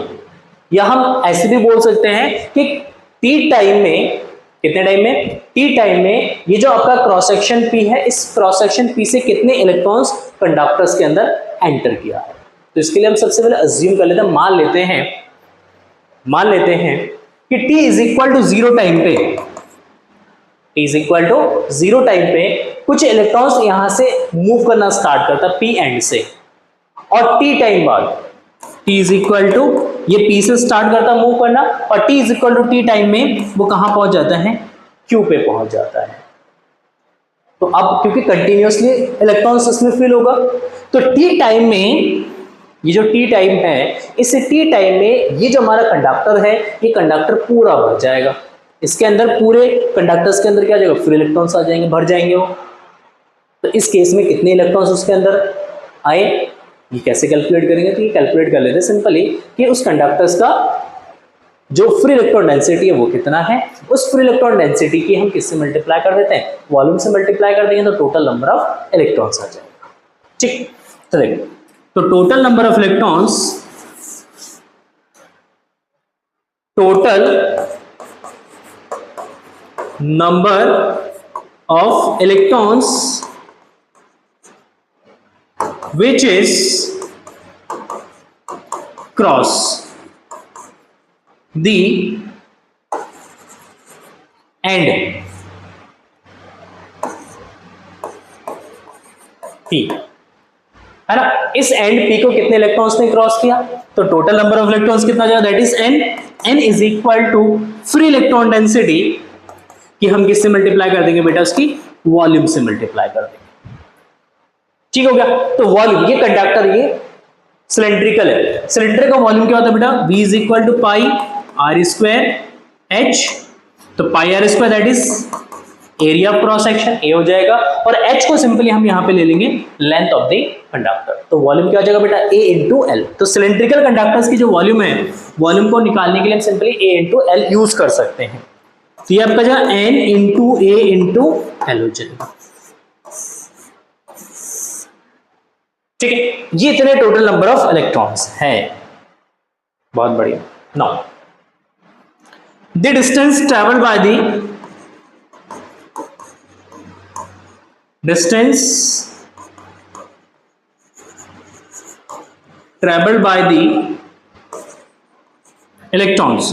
या हम ऐसे भी बोल सकते हैं कि T टाइम में, कितने टाइम में, T टाइम में ये जो आपका क्रॉस सेक्शन P है, इस क्रॉस सेक्शन P से कितने इलेक्ट्रॉन्स कंडक्टर्स के अंदर एंटर किया है। तो इसके लिए हम सबसे पहले अज्यूम कर लेते हैं, मान लेते हैं कि T is equal to 0 time पे, T is equal to 0 time पे कुछ इलेक्ट्रॉन्स यहां से मूव करना स्टार्ट करता है P एंड से, और T टाइम बाद T इज इक्वल टू, ये P से स्टार्ट करता मूव करना, और T is equal to T time में वो कहां पहुंच जाता है, Q पे पहुंच जाता है। तो अब क्योंकि कंटिन्यूअसली इलेक्ट्रॉन्स इसमें फिल होगा, तो T टाइम में, ये जो T टाइम है, इस T टाइम में ये जो हमारा कंडक्टर है, ये कंडक्टर पूरा भर जाएगा। इसके अंदर पूरे कंडक्टर्स के अंदर क्या आ जाएगा, फ्री इलेक्ट्रॉन्स आ जाएंगे, भर जाएंगे वो। तो इस केस में कितने इलेक्ट्रॉन्स उसके अंदर आए, ये कैसे कैलकुलेट करेंगे, तो ये कैलकुलेट कर लेते हैं सिंपली कि उस कंडक्टर्स का जो फ्री इलेक्ट्रॉन डेंसिटी है वो कितना है, उस फ्री इलेक्ट्रॉन डेंसिटी की हम किससे मल्टीप्लाई कर देते हैं, वॉल्यूम से मल्टीप्लाई कर देंगे, तो टोटल नंबर ऑफ इलेक्ट्रॉन्स आ जाएगा। ठीक, तो देखो, तो total number of electrons, total number of electrons which is cross the end P, है ना। इस एंड P को कितने इलेक्ट्रॉन्स ने क्रॉस किया, तो टोटल नंबर ऑफ इलेक्ट्रॉन्स कितना जाएगा, that is N is equal to free electron density कि हम किससे मल्टीप्लाई कर देंगे बेटा, उसकी वॉल्यूम से मल्टीप्लाई कर देंगे। ठीक हो गया, तो वॉल्यूम, ये कंडक्टर ये सिलेंड्रिकल है, सिलेंडर का वॉल्यूम क्या होता है बेटा, V is equal to pi are square H, तो pi are square that is area of cross section, A हो जाएगा, और H को सिंपली हम यहां पे ले लेंगे लेंथ ऑफ द कंडक्टर, तो वॉल्यूम क्या हो जाएगा बेटा, A इंटू एल। तो सिलेंड्रिकल कंडक्टर्स की जो वॉल्यूम है, वॉल्यूम को निकालने के लिए हम simply A into L use कर सकते हैं। तो ये आपका जो N into A into L हो जाएगा। ठीक है, ये इतने टोटल नंबर ऑफ इलेक्ट्रॉन्स है, बहुत बढ़िया। Now the distance travelled by the distance traveled by the electrons,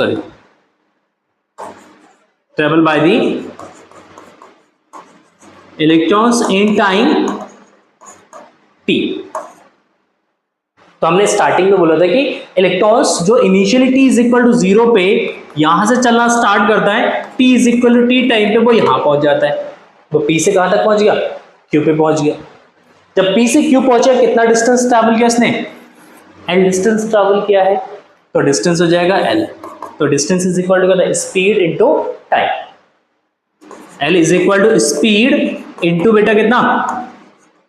traveled by the electrons in time t। तो हमने स्टार्टिंग में बोला था कि इलेक्ट्रॉन्स जो initially t is equal to 0 पे यहां से चलना स्टार्ट करता है, t is equal to t time पे वो यहां पहुंच जाता है, वो p से कहां तक पहुंच गया, q पे पहुंच गया। जब p से q पहुंचा, कितना डिस्टेंस ट्रैवल किया इसने, l डिस्टेंस ट्रैवल किया है, तो डिस्टेंस हो जाएगा l। तो distance is equal to speed into time, l is equal to speed into बेटा कितना,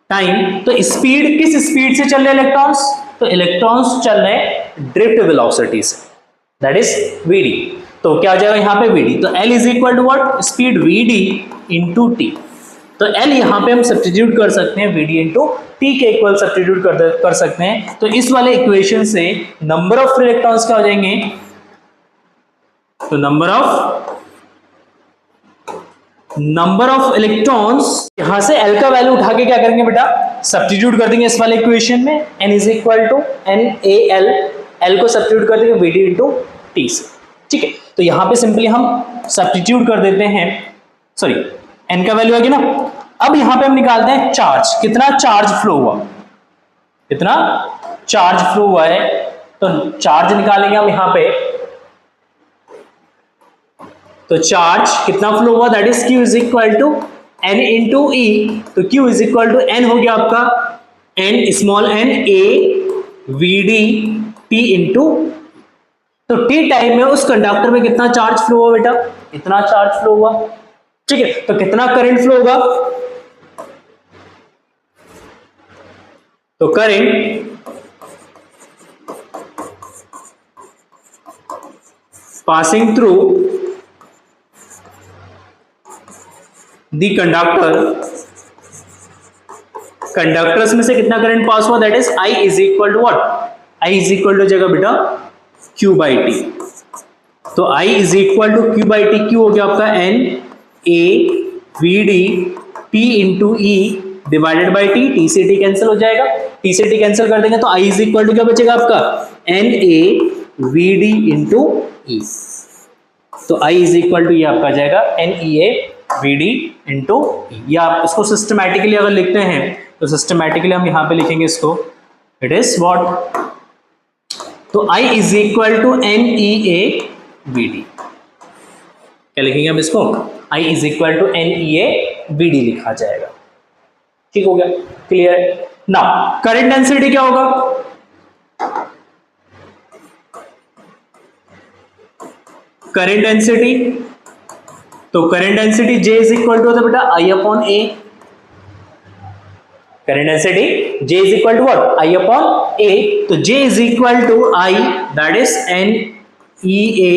टाइम। तो स्पीड, किस स्पीड से चल रहे इलेक्ट्रॉन्स, तो इलेक्ट्रॉन्स चल रहे ड्रिफ्ट वेलोसिटी से, दैट इज vd। तो क्या आ जाएगा यहाँ पे vd, तो l is equal to what, speed vd into t। तो L यहाँ पे हम सब्स्टिट्यूट कर सकते हैं vd इंटू t के इक्वल सब्स्टिट्यूट कर सकते हैं। तो इस वाले इक्वेशन से नंबर ऑफ फ्री इलेक्ट्रॉन्स क्या हो जाएंगे, तो number of number of electrons, यहां से एल का वैल्यू उठा के क्या करेंगे बेटा, सब्स्टिट्यूट कर देंगे इस वाले इक्वेशन में, n is equal to N A L, L को सब्स्टिट्यूट कर देंगे वी डी इंटू टी से। ठीक है, तो यहां पे सिंपली हम सब्स्टिट्यूट कर देते हैं, सॉरी n का वैल्यू आ गया ना। अब यहां पे हम निकालते हैं चार्ज, कितना चार्ज फ्लो हुआ, कितना चार्ज फ्लो हुआ है, तो चार्ज निकालेंगे हम यहां पे, तो चार्ज कितना फ्लो हुआ, that is q is equal to n into E, तो q is equal to n हो गया आपका n small n a V D t into, तो t टाइम में उस कंडक्टर में कितना चार्ज फ्लो हुआ बेटा, इतना चार्ज फ्लो हुआ। ठीक है, तो कितना करंट फ्लो होगा, तो current passing through the conductor, conductors में से कितना करंट पास हुआ, that is I is equal to what, I is equal to जगह बेटा Q बाई टी, तो I is equal to Q by T, Q हो गया आपका N A V D T into E divided by T, T से T cancel हो जाएगा, T से टी कैंसिल कर देंगे तो I इज इक्वल टू क्या बचेगा आपका N A V D into E, तो I इज इक्वल टू ये आपका जाएगा N E A V D into E, या आप इसको सिस्टमैटिकली अगर लिखते हैं तो सिस्टमैटिकली हम यहाँ पे लिखेंगे इसको, इट इज व्हाट, तो I is equal to N E A V D, क्या लिखेंगे हम इसको, I is equal to N E A V D लिखा जाएगा। ठीक हो गया, क्लियर। नाउ करंट डेंसिटी क्या होगा, करंट डेंसिटी, तो current density J is equal to होता है बेटा I upon A, current density J is equal to what, I upon A, तो J is equal to I that is N E A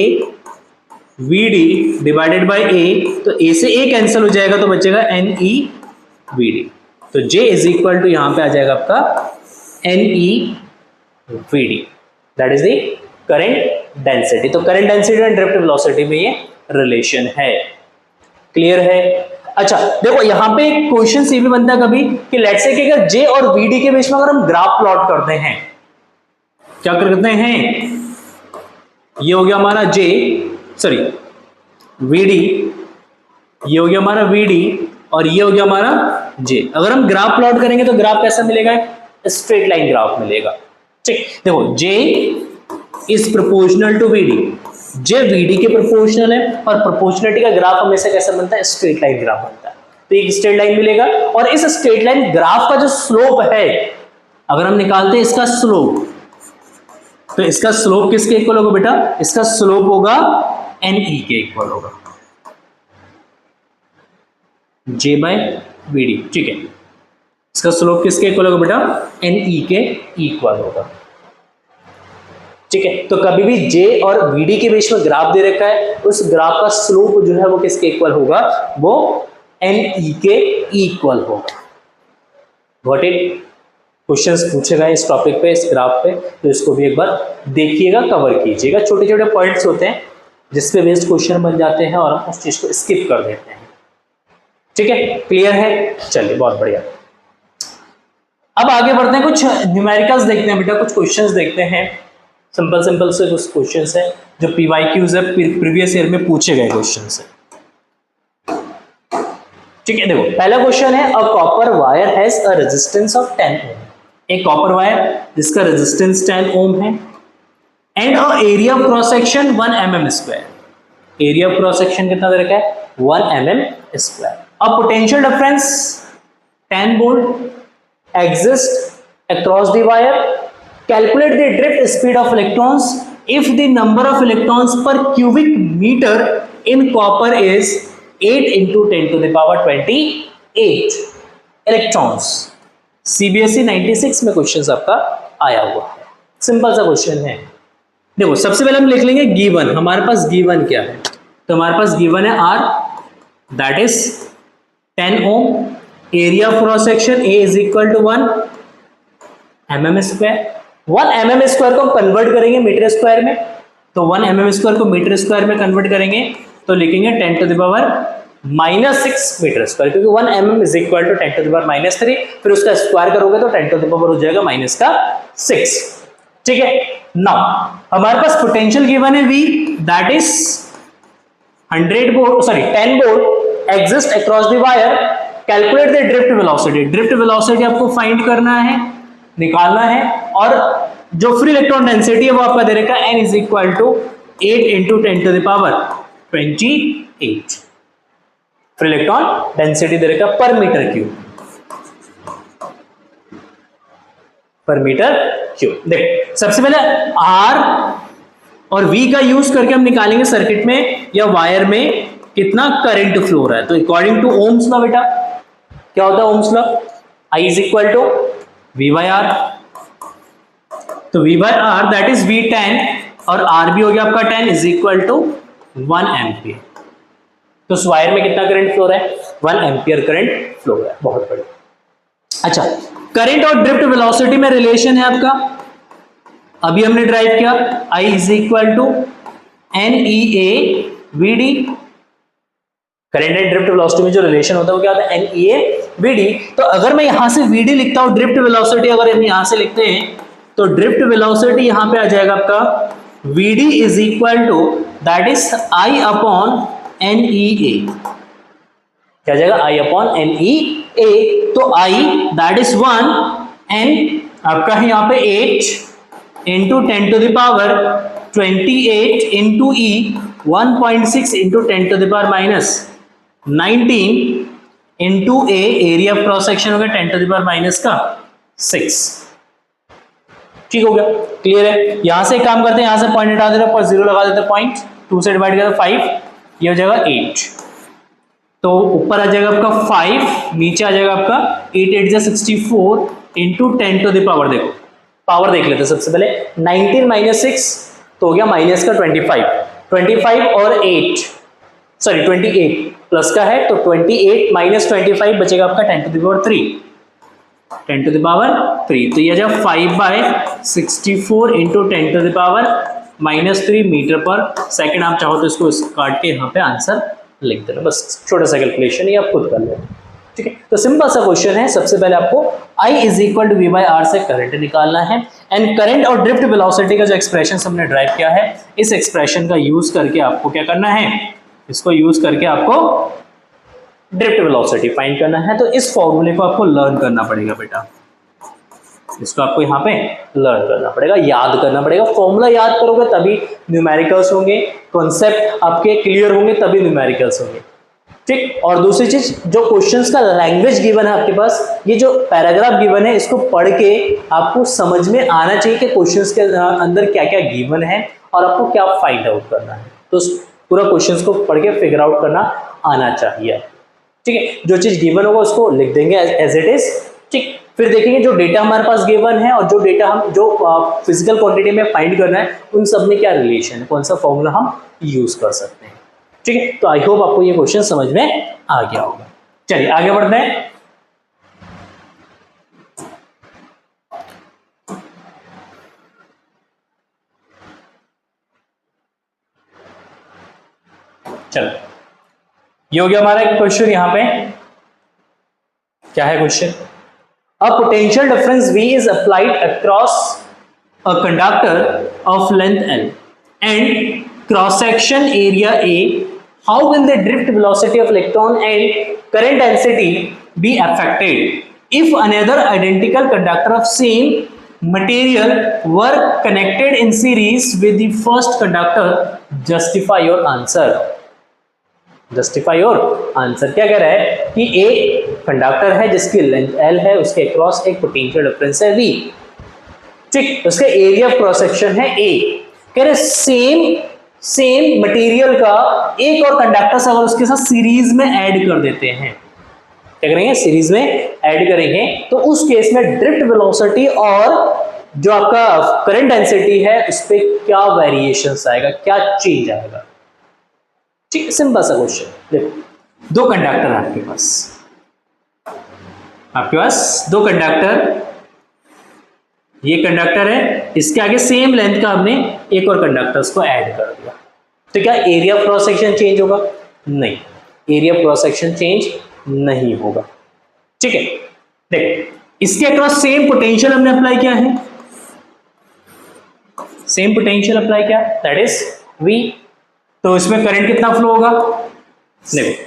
V D divided by A, तो A से A cancel हो जाएगा तो बचेगा N E V D, तो J is equal to यहां पे आ जाएगा आपका N E V D, that is the current density. तो current density and drift velocity में ये रिलेशन है, क्लियर है। अच्छा देखो यहां पे क्वेश्चन ये भी बनता है कभी कि लेट्स से कि अगर J और VD के बीच में अगर हम ग्राफ प्लॉट करते हैं, क्या करते हैं, ये हो गया हमारा J, सॉरी VD, ये हो गया हमारा VD और ये हो गया हमारा J, अगर हम ग्राफ प्लॉट करेंगे तो ग्राफ कैसा मिलेगा, स्ट्रेट लाइन ग्राफ मिलेगा। ठीक, देखो J is proportional to VD, J VD के प्रोपोर्शनल है और प्रोपोर्शनलिटी का ग्राफ हमेशा कैसा बनता है, स्ट्रेट लाइन ग्राफ बनता है, तो एक स्ट्रेट लाइन मिलेगा और इस स्ट्रेट लाइन ग्राफ का जो स्लोप है, अगर हम निकालते हैं इसका स्लोप, तो इसका स्लोप किसके इक्वल होगा बेटा, इसका स्लोप होगा NE के इक्वल होगा, J बाय VD। ठीक है, इसका स्लोप किसके इक्वल होगा बेटा, NE के इक्वल होगा। ठीक है, तो कभी भी J और VD के बीच में ग्राफ दे रखा है, उस ग्राफ का स्लोप जो है वो किसके इक्वल होगा, वो NE के इक्वल होगा। गॉट इट, क्वेश्चंस पूछे गए इस टॉपिक पे, इस ग्राफ पे, तो इसको भी एक बार देखिएगा, कवर कीजिएगा, छोटे छोटे पॉइंट्स होते हैं जिसपे बेस्ड क्वेश्चन बन जाते हैं और हम उस चीज को स्किप कर देते हैं। ठीक है, क्लियर है, चलिए बहुत बढ़िया। अब आगे बढ़ते हैं, कुछ न्यूमेरिकल्स देखते हैं बेटा, कुछ क्वेश्चंस देखते हैं, सिंपल सिंपल से कुछ क्वेश्चंस है जो PYQs है, प्रीवियस ईयर में पूछे गए क्वेश्चंस है। ठीक है, देखो पहला क्वेश्चन है, a copper wire has a resistance of 10 ओम, एक कॉपर वायर जिसका रेजिस्टेंस 10 ओम है, and a area of cross section 1 mm square, area of cross section कितना दे रखा है, 1 mm square, a potential difference 10 volt exist across the wire, calculate the drift speed of electrons if the number of electrons per cubic meter in copper is 8 into 10 to the power 28 electrons। CBSE 96 में question आपका आया हुआ है, simple सा question है। देखो सबसे पहले हम लिख लेंगे गिवन, हमारे पास गिवन क्या है, तो हमारे पास गिवन है R that is 10 ohm, area of cross section A is equal to 1 mm square, 1 mm square को हम कन्वर्ट करेंगे मीटर स्क्वायर में, तो 1 mm स्क्वायर को मीटर स्क्वायर में कन्वर्ट करेंगे तो लिखेंगे 10 to the power -6 metre square, क्योंकि 1 mm is equal to 10 to the power -3, फिर उसका स्क्वायर करोगे तो 10 टू द पावर हो जाएगा -6। ठीक है, नाउ हमारे पास पोटेंशियल गिवन है V, that is 10 volt exist across the wire. Calculate the drift velocity. Drift velocity आपको फाइंड करना है, निकालना है, और जो फ्री इलेक्ट्रॉन डेंसिटी है वो आपका दे रखा है n is equal to 8 into 10 to the power 28। Free electron density दे रखा per meter cube, per meter cube. देख सबसे पहले R और V का यूज करके हम निकालेंगे सर्किट में या वायर में कितना करंट फ्लो हो रहा है। तो अकॉर्डिंग टू ओम्स लॉ, बेटा क्या होता है ohm's law, I is equal to V by R। तो V by R that is V10 और R भी हो गया आपका 10 इज इक्वल टू 1 एम्पियर। तो उस वायर में कितना करंट फ्लो हो रहा है, 1 एम्पियर करंट फ्लो हो रहा है। बहुत बढ़िया। अच्छा, करंट और ड्रिफ्ट वेलोसिटी में रिलेशन है आपका, अभी हमने ड्राइव किया, I is equal to NEA VD। Current and drift velocity में जो रिलेशन होता है वो क्या होता है, NEA VD। तो अगर मैं यहां से VD लिखता हूं, ड्रिफ्ट वेलोसिटी अगर हम यहां से लिखते हैं तो ड्रिफ्ट वेलोसिटी यहां पे आ जाएगा आपका VD is equal to that is I upon NEA। क्या जाएगा, I अपॉन NEA। तो I दैट इज 1 N आपका है यहाँ पे 8 into 10 to the power 28 into E 1.6 into 10 to the power -19 into A, area of cross section हो गया 10 to the power -6। ठीक हो गया, क्लियर है। यहां से काम करते हैं, यहां से पॉइंट हटा देते हैं, 0 लगा देते हैं, पॉइंट 2 से डिवाइड करते 5, ये हो जाएगा 8। तो ऊपर आ जाएगा आपका 5, नीचे आ जाएगा आपका 8 8 जा 64 इंटू 10 टू द पावर। देखो पावर देख लेते हैं सबसे पहले, 19 माइनस 6 तो हो गया माइनस का 25 और 8 सॉरी 28 प्लस का है, तो 28 माइनस 25 बचेगा आपका 10 to the power 3, 10 to the power 3। तो ये जब 5/64 into 10 to the power -3 metre per second. आप चाहो तो इसको काट के यहाँ पे आंसर लिख देना, बस छोटा सा कैलकुलेशन, ये आप खुद कर लेना। ठीक है, तो सिंपल सा क्वेश्चन है। सबसे पहले आपको I is equal to V by R से करंट निकालना है, एंड करंट और ड्रिफ्ट वेलोसिटी का जो एक्सप्रेशन हमने ड्राइव किया है, इस एक्सप्रेशन का यूज करके आपको क्या करना है, इसको यूज करके आपको ड्रिफ्ट वेलोसिटी फाइंड करना है। तो इस फॉर्मूले को आपको लर्न करना पड़ेगा बेटा, इसको आपको यहाँ पे लर्न करना पड़ेगा, याद करना पड़ेगा। फॉर्मूला याद करोगे तभी न्यूमेरिकल्स होंगे, कॉन्सेप्ट आपके क्लियर होंगे तभी न्यूमेरिकल्स होंगे। ठीक, और दूसरी चीज, जो क्वेश्चंस का लैंग्वेज गिवन है आपके पास, ये जो पैराग्राफ गिवन है, इसको पढ़ के आपको समझ में आना चाहिए कि क्वेश्चंस के अंदर क्या क्या गिवन है और आपको क्या फाइंड आउट करना है। तो पूरा क्वेश्चंस को पढ़ के फिगर आउट करना आना चाहिए। ठीक है, जो चीज गिवन होगा उसको लिख देंगे एज इट इज। ठीक, फिर देखेंगे जो डेटा हमारे पास गिवन है और जो डेटा हम जो फिजिकल क्वांटिटी में फाइंड करना है, उन सब में क्या रिलेशन है, कौन सा फॉर्मूला हम यूज कर सकते हैं। ठीक है, तो आई होप आपको ये क्वेश्चन समझ में आ गया होगा। चलिए आगे बढ़ते हैं। चलो, ये हो गया हमारा एक क्वेश्चन। यहां पे क्या है question, a potential difference V is applied across a conductor of length L and cross section area A. How will the drift velocity of electron and current density be affected if another identical conductor of same material were connected in series with the first conductor? Justify your answer. Justify your answer. क्या कह रहा है कि एक conductor है जिसकी length L है, उसके अक्रॉस एक पोटेंशियल डिफरेंस है V। ठीक, उसका एरिया ऑफ क्रॉस सेक्शन है A। कह रहे सेम मटेरियल का एक और कंडक्टर अगर उसके साथ सीरीज में ऐड कर देते हैं, क्या करेंगे, सीरीज में ऐड करेंगे, तो उस केस में ड्रिफ्ट वेलोसिटी और जो आपका करंट डेंसिटी है उस पर क्या वेरिएशंस आएगा, क्या चेंज आएगा। ठीक, सिंपल सा क्वेश्चन। देखो दो कंडक्टर आपके पास दो कंडक्टर, ये कंडक्टर है, इसके आगे सेम लेंथ का हमने एक और कंडक्टर्स को ऐड कर दिया, तो क्या area of cross section change होगा? नहीं। एरिया क्रॉस सेक्शन चेंज नहीं होगा। ठीक है, देखो इसके अक्रॉस सेम पोटेंशियल हमने अप्लाई किया है, सेम पोटेंशियल अप्लाई किया, दैट इज V। तो इसमें करंट कितना फ्लो होगा, देखो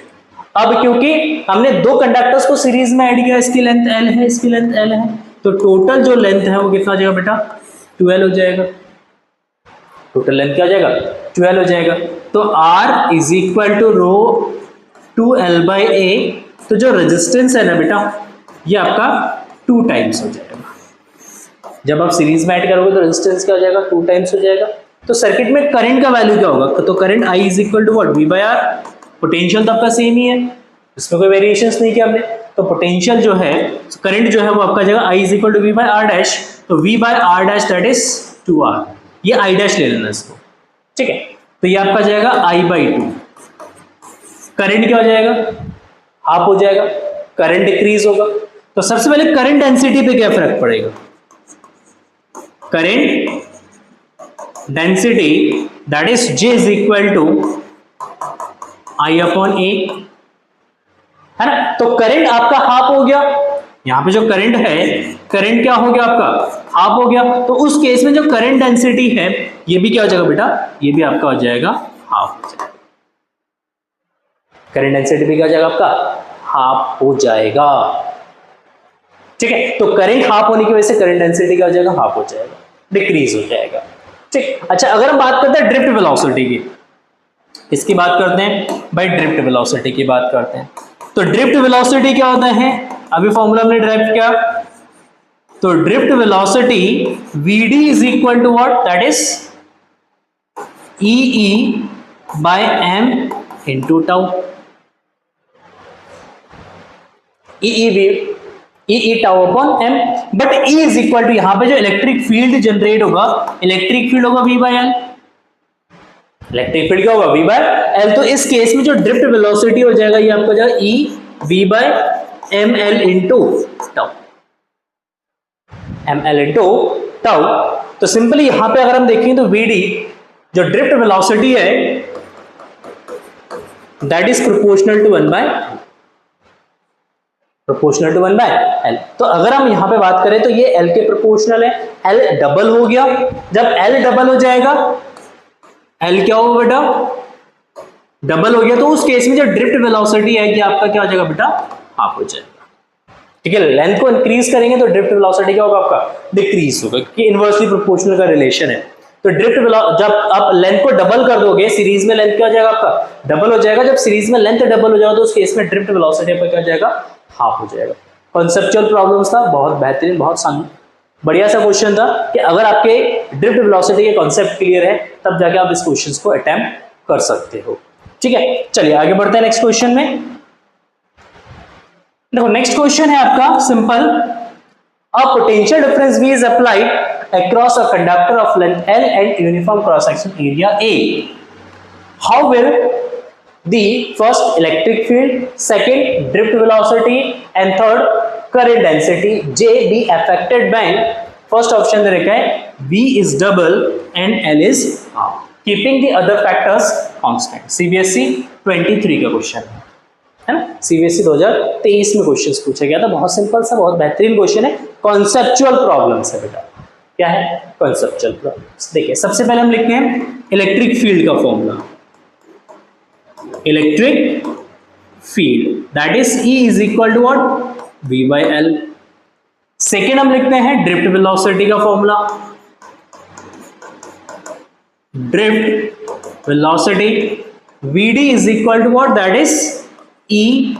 अब क्योंकि हमने दो कंडक्टर्स को सीरीज में ऐड किया, इसकी लेंथ L है, इसकी लेंथ L है, तो टोटल जो लेंथ है वो कितना हो जाएगा बेटा, 12 हो जाएगा। टोटल लेंथ क्या हो जाएगा, 12 हो जाएगा। तो R is equal to rho 2L/A। तो जो रेजिस्टेंस है ना बेटा, ये आपका 2 टाइम्स हो जाएगा। जब आप सीरीज में ऐड करोगे तो रेजिस्टेंस क्या हो जाएगा, 2 टाइम्स हो जाएगा। तो सर्किट में करंट का वैल्यू क्या होगा, तो current I is equal to what, V/R। Potential तो आपका सेम ही है, इसमें कोई वेरिएशंस नहीं किया हमने। तो पोटेंशियल जो है, करंट जो है वो आपका जाएगा I is equal to V/R dash. तो V/R dash that is 2R, ये I डैश ले लेना इसको। ठीक है, तो ये आपका जाएगा I/2। करंट क्या हो जाएगा, हाफ हो जाएगा, करंट डिक्रीज होगा। तो सबसे पहले करंट डेंसिटी पे क्या फर्क पड़ेगा, current density that is J is equal to I/A, है ना। तो करंट आपका हाफ हो गया, यहां पे जो करंट है, करंट क्या हो गया आपका, हाफ हो गया। तो उस केस में जो करंट डेंसिटी है ये भी क्या हो जाएगा बेटा, ये भी आपका हो जाएगा हाफ हो जाएगा। करंट डेंसिटी भी क्या हो जाएगा आपका, हाफ हो जाएगा। ठीक है, तो करंट हाफ होने की वजह से करंट डेंसिटी क्या हो जाएगा, हाफ हो जाएगा, डिक्रीज हो जाएगा। ठीक, अच्छा अगर हम बात करते हैं ड्रिफ्ट वेलोसिटी की, इसकी बात करते हैं भाई, ड्रिफ्ट वेलोसिटी की बात करते हैं। तो ड्रिफ्ट वेलोसिटी क्या होता है, अभी फॉर्मूला हमने ड्राइव किया। तो drift velocity Vd is equal to what, that is E/m into tau. E tau upon m, but E is equal to यहां पे जो इलेक्ट्रिक फील्ड जनरेट होगा, इलेक्ट्रिक फील्ड होगा V/L। इलेक्ट्रिक फील्ड क्या होगा, V/L। तो इस केस में जो ड्रिफ्ट वेलोसिटी हो जाएगा ये आपका जाएगा E/ml into tau, ml into tau. तो सिंपली यहां पे अगर हम देखें तो Vd जो ड्रिफ्ट वेलोसिटी है that is proportional to 1/L, proportional to 1/L। तो अगर हम यहां पे बात करें तो ये L के प्रोपोर्शनल है, L डबल हो गया। जब L डबल हो जाएगा, L क्या होगा बेटा, डबल हो गया, तो उस केस में जो ड्रिफ्ट वेलोसिटी है ये आपका क्या हो जाएगा बेटा, हाफ हो जाएगा। ठीक है, लेंथ को इंक्रीज करेंगे तो ड्रिफ्ट वेलोसिटी क्या होगा आपका, डिक्रीज होगा, कि इनवर्सली प्रोपोर्शनल का रिलेशन है। तो ड्रिफ्ट जब आप लेंथ को डबल कर दोगे, सीरीज में लेंथ क्या हो जाएगा आपका, डबल हो जाएगा। जब सीरीज में लेंथ डबल हो जाएगा तो उस केस में ड्रिफ्ट वेलोसिटी पर क्या हो जाएगा, हाफ हो जाएगा। कॉन्सेप्चुअल प्रॉब्लम्स था, बहुत बेहतरीन, बहुत बढ़िया सा क्वेश्चन था कि अगर आपके ड्रिफ्ट वेलोसिटी के कॉन्सेप्ट क्लियर है तब जाके आप इस क्वेश्चन को अटेम्प्ट कर सकते हो। ठीक है, चलिए आगे बढ़ते हैं नेक्स्ट क्वेश्चन में। देखो नेक्स्ट क्वेश्चन है आपका simple, a potential difference V is applied across a conductor of length L and uniform cross section area A। How will the first electric field, second drift velocity and third current density J be affected by, first option दे रखा है V is double and L is half, keeping the other factors constant। CBSE 23 का question है ना, CBSE 2023 में question पूछा गया था, बहुत सिंपल सा, बहुत बेहतरीन क्वेश्चन है, कॉन्सेप्चुअल प्रॉब्लम्स है बेटा। क्या है, कॉन्सेप्चुअल प्रॉब्लम्स। देखिए सबसे पहले हम लिखते हैं इलेक्ट्रिक फील्ड का formula, electric field that is E is equal to what, V/L। Second हम लिखते हैं ड्रिफ्ट वेलोसिटी का formula, drift velocity Vd is equal to what, that is EV/ml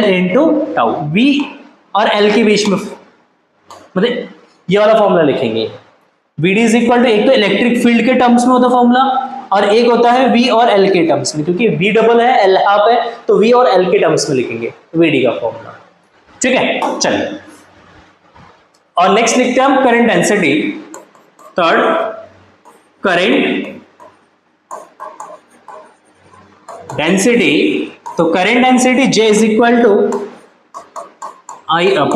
into tau. V और L के बीच में मतलब ये वाला फॉर्मूला लिखेंगे। Vd इज इक्वल टू, एक तो इलेक्ट्रिक फील्ड के टर्म्स में होता फॉर्मूला और एक होता है V और L के टर्म्स में, क्योंकि V डबल है L हाफ है तो V और L के टर्म्स में लिखेंगे Vd का फॉर्मूला। ठीक है, चलिए और नेक्स्ट लिखते हैं हम current density, third current density. तो current density J is equal to I/A,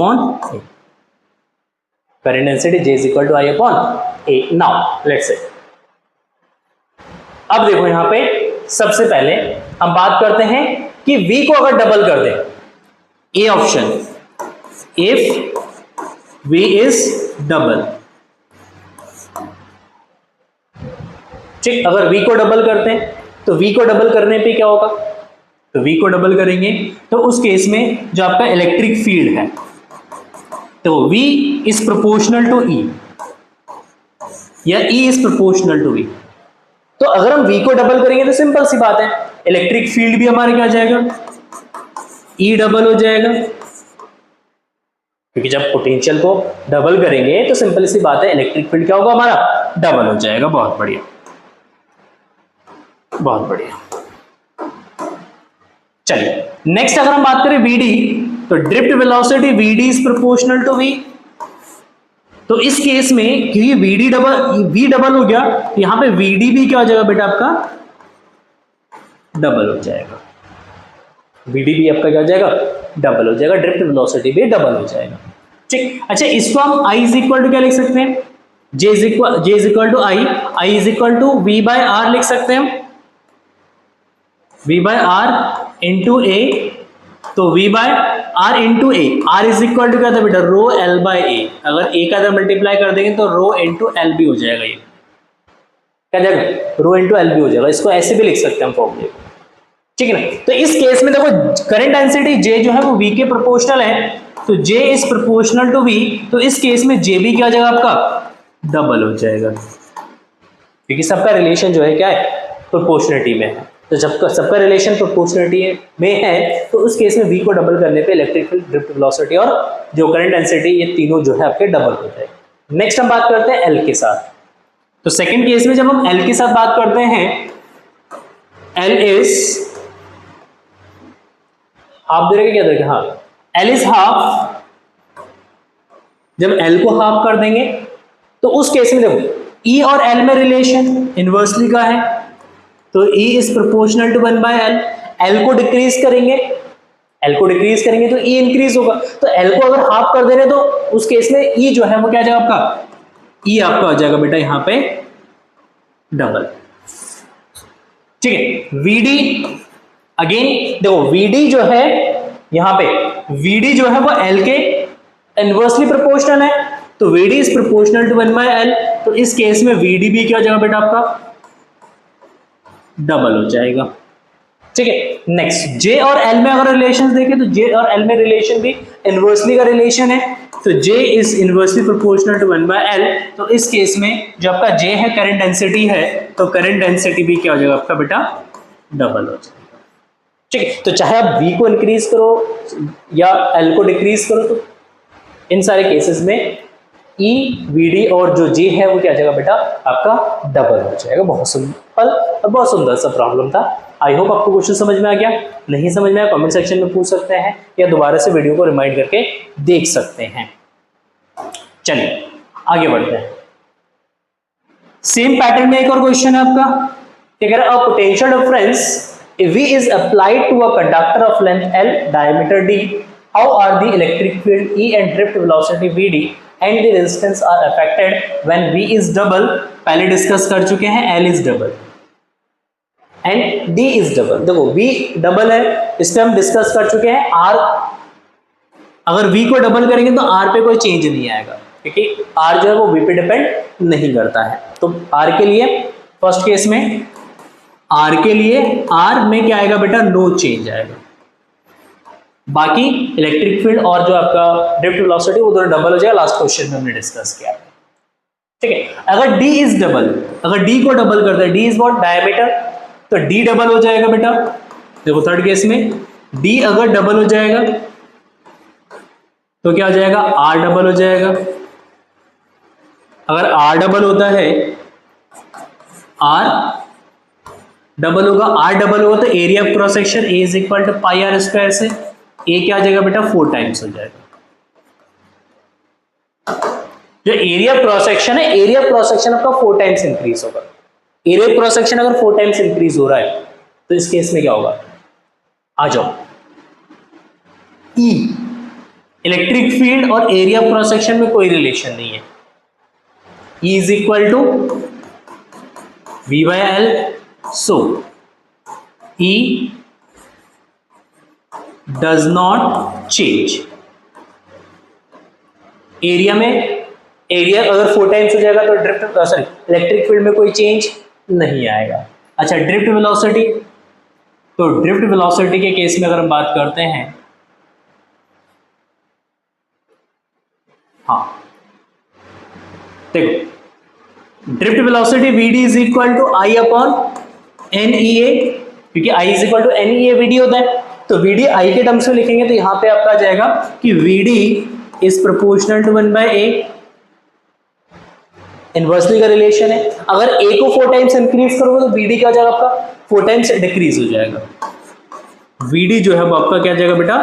current density J is equal to I/A। Now let's say, अब देखो यहां पे सबसे पहले हम बात करते हैं कि V को अगर डबल कर दें, A option, if V is double, ठीक, अगर V को डबल करते हैं तो V को डबल करने पे क्या होगा, तो V को डबल करेंगे तो उस केस में जो आपका इलेक्ट्रिक फील्ड है तो V is proportional to E या E is proportional to V। तो अगर हम V को डबल करेंगे तो सिंपल सी बात है, इलेक्ट्रिक फील्ड भी हमारे क्या हो जाएगा, E डबल हो जाएगा, क्योंकि जब पोटेंशियल को डबल करेंगे तो सिंपल सी बात है इलेक्ट्रिक फील्ड क्या होगा हमारा, डबल हो जाएगा। बहुत बढ़िया, बहुत बढ़िया। चलिए नेक्स्ट अगर हम बात करें VD, तो drift velocity VD is proportional to V। तो इस केस में क्योंकि V डबल हो गया तो यहां पे VD भी क्या हो जाएगा बेटा आपका, डबल हो जाएगा, VD भी आपका क्या हो जाएगा, डबल हो जाएगा, ड्रिफ्ट वेलोसिटी भी डबल हो जाएगा, ठीक। अच्छा इसको हम I इज इक्वल टू क्या लिख सकते हैं, J is equal to I is equal to V by R लिख सकते हैं हम, V by R into A, तो V by R into A, R is equal to क्या था बेटा, रो L बाय ए, अगर ए का अगर मल्टीप्लाई कर देंगे तो रो इंटू एल भी हो जाएगा, ये क्या जाएगा, रो इंटू एल भी हो जाएगा, इसको ऐसे भी लिख सकते हैं हम फॉर्मूले को, ठीक है ना। तो इस केस में देखो करंट डेंसिटी J जो है वो V के प्रोपोर्शनल है, तो J is proportional to V, तो इस केस में J भी क्या हो जाएगा आपका, डबल हो जाएगा, क्योंकि सबका रिलेशन जो है क्या है, प्रोपोर्शनलिटी में है। तो जब सबका रिलेशन प्रोपोर्शनलिटी में है तो उस केस में V को डबल करने पे इलेक्ट्रिक फील्ड, ड्रिफ्ट वेलोसिटी और जो करंट डेंसिटी, ये तीनों जो है आपके डबल हो जाए। नेक्स्ट हम बात करते हैं L के साथ। तो सेकंड केस में जब हम L के साथ बात करते हैं, L इज हाफ दे रहे क्या देखे, हाँ L इज हाफ, जब L को हाफ कर देंगे तो उस केस में देखो E और L में रिलेशन इनवर्सली का है, तो E is proportional to 1 by L, L को डिक्रीज करेंगे, तो E इंक्रीज होगा, तो L को अगर हाफ कर दे रहे तो उस केस में E जो है वो क्या आ जाएगा आपका, E आपका हो जाएगा बेटा यहाँ पे डबल, ठीक है। VD अगेन देखो VD जो है यहाँ पे, VD जो है वो L के इनवर्सली प्रोपोर्शनल है, तो VD is proportional to 1 by L, तो इस केस में VD भी क्या हो जाएगा बेटा आपका, डबल हो जाएगा, ठीक है। नेक्स्ट J और L में अगर रिलेशंस देखें तो J और L में रिलेशन भी इनवर्सली का रिलेशन है, तो J is inversely proportional to 1 by L, तो इस केस में जो आपका J है करंट डेंसिटी है, तो करंट डेंसिटी भी क्या हो जाएगा आपका बेटा, डबल हो जाएगा, ठीक है। तो चाहे आप V को इंक्रीज करो या L को डिक्रीज करो, तो इन सारे केसेस में E, VD और जो J है वो क्या जाएगा बेटा आपका डबल हो जाएगा। बहुत सिंपल और बहुत सुंदर सा प्रॉब्लम था। आई होप आपको क्वेश्चन समझ में आ गया। नहीं समझ में आया कमेंट सेक्शन में पूछ सकते हैं या दोबारा से वीडियो को रिमाइंड करके देख सकते हैं। चलिए आगे बढ़ते हैं। सेम पैटर्न में एक और क्वेश्चन है आपका, क्या कह रहा है, a potential difference V is applied to a conductor of length L, diameter D. How are the electric field E and drift velocity VD and the resistance are affected when V is double? पहले discuss कर चुके हैं, L is double and D is double। देखो V double है, इस पे हम discuss कर चुके हैं। R अगर V को डबल करेंगे तो R पे कोई चेंज नहीं आएगा, क्योंकि R जो है वो V पे डिपेंड नहीं करता है। तो R के लिए फर्स्ट केस में R के लिए R में क्या आएगा बेटा, नो चेंज आएगा। बाकी इलेक्ट्रिक फील्ड और जो आपका ड्रिफ्ट वेलोसिटी वो दोनों डबल हो जाएगा। लास्ट क्वेश्चन में हमने डिस्कस किया, ठीक है। अगर D इज डबल, अगर D को डबल करते हैं, D इज व्हाट, डायमीटर, तो D डबल हो जाएगा बेटा। देखो थर्ड केस में D अगर डबल हो जाएगा तो क्या हो जाएगा, R डबल हो जाएगा। अगर R डबल होता है, R डबल होगा, R डबल होगा तो area of cross section A is equal to pi are square से A क्या आ जाएगा बेटा, 4 टाइम्स हो जाएगा। जो एरिया ऑफ क्रॉस सेक्शन है, एरिया ऑफ क्रॉस सेक्शन आपका 4 टाइम्स इंक्रीज होगा। एरिया ऑफ क्रॉस सेक्शन अगर 4 टाइम्स इंक्रीज हो रहा है तो इस केस में क्या होगा, आ जाओ, E इलेक्ट्रिक फील्ड और एरिया ऑफ क्रॉस सेक्शन में कोई रिलेशन नहीं है। E is equal to V by L, so E does not change। Area में, एरिया अगर 4 टाइम्स हो जाएगा तो ड्रिफ्ट सॉरी इलेक्ट्रिक फील्ड में कोई चेंज नहीं आएगा। अच्छा, ड्रिफ्ट वेलोसिटी, तो ड्रिफ्ट वेलोसिटी के केस में अगर हम बात करते हैं, हाँ देखो drift velocity VD is equal to I upon N E A, क्योंकि I is equal to N E A VD होता है, तो वीडी आई के टर्म्स में लिखेंगे तो यहां पे आपका आ जाएगा कि VD is proportional to 1/a। Inversely का रिलेशन है, अगर a को 4 टाइम्स इंक्रीज करोगे तो वीडी क्या हो जाएगा आपका 4 टाइम्स डिक्रीज हो जाएगा। वीडी जो है वो आपका क्या जाएगा बेटा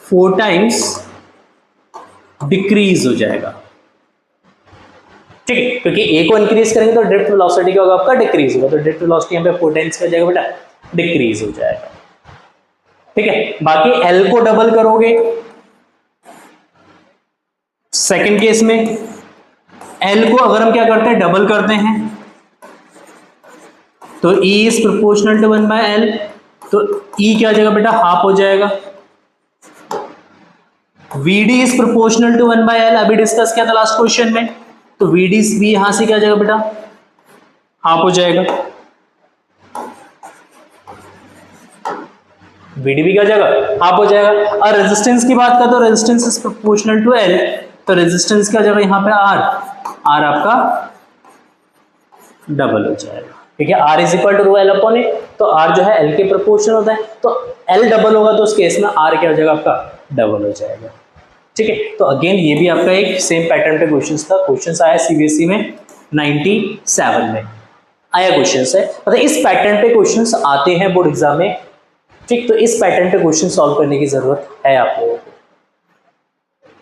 4 टाइम्स डिक्रीज हो जाएगा, ठीक है, क्योंकि a को इंक्रीज करेंगे तो ड्रिफ्ट वेलोसिटी क्या होगा आपका डिक्रीज होगा, तो ड्रिफ्ट वेलोसिटी यहाँ पे 4 टाइम्स क्या जाएगा बेटा डिक्रीज हो जाएगा, ठीक है। बाकी l को डबल करोगे सेकंड केस में, L को अगर हम क्या करते हैं डबल करते हैं तो E is proportional to 1/L, तो E क्या हो जाएगा बेटा हाफ हो जाएगा। VD is proportional to 1/L, अभी डिस्कस किया था लास्ट क्वेश्चन में, तो VD भी यहां से क्या हो जाएगा बेटा हाफ हो जाएगा। VD भी क्या हो जाएगा हाफ हो जाएगा। और रेजिस्टेंस की बात करें तो resistance is proportional to L, तो रेजिस्टेंस क्या हो जाएगा यहाँ पे R आपका डबल हो जाएगा, ठीक है। R is equal to rho L upon A, तो R जो है L के प्रोपोर्शनल होता है, तो L डबल होगा तो उस केस में R क्या हो जाएगा आपका डबल हो जाएगा, ठीक है। तो अगेन ये भी आपका एक सेम पैटर्न पे क्वेश्चंस था, क्वेश्चंस आया सीबीएसई में 97 में आया क्वेश्चंस है, मतलब इस पैटर्न पे क्वेश्चंस आते हैं बोर्ड एग्जाम में, ठीक। तो इस पैटर्न पे क्वेश्चन सॉल्व करने की जरूरत है आप लोगों को।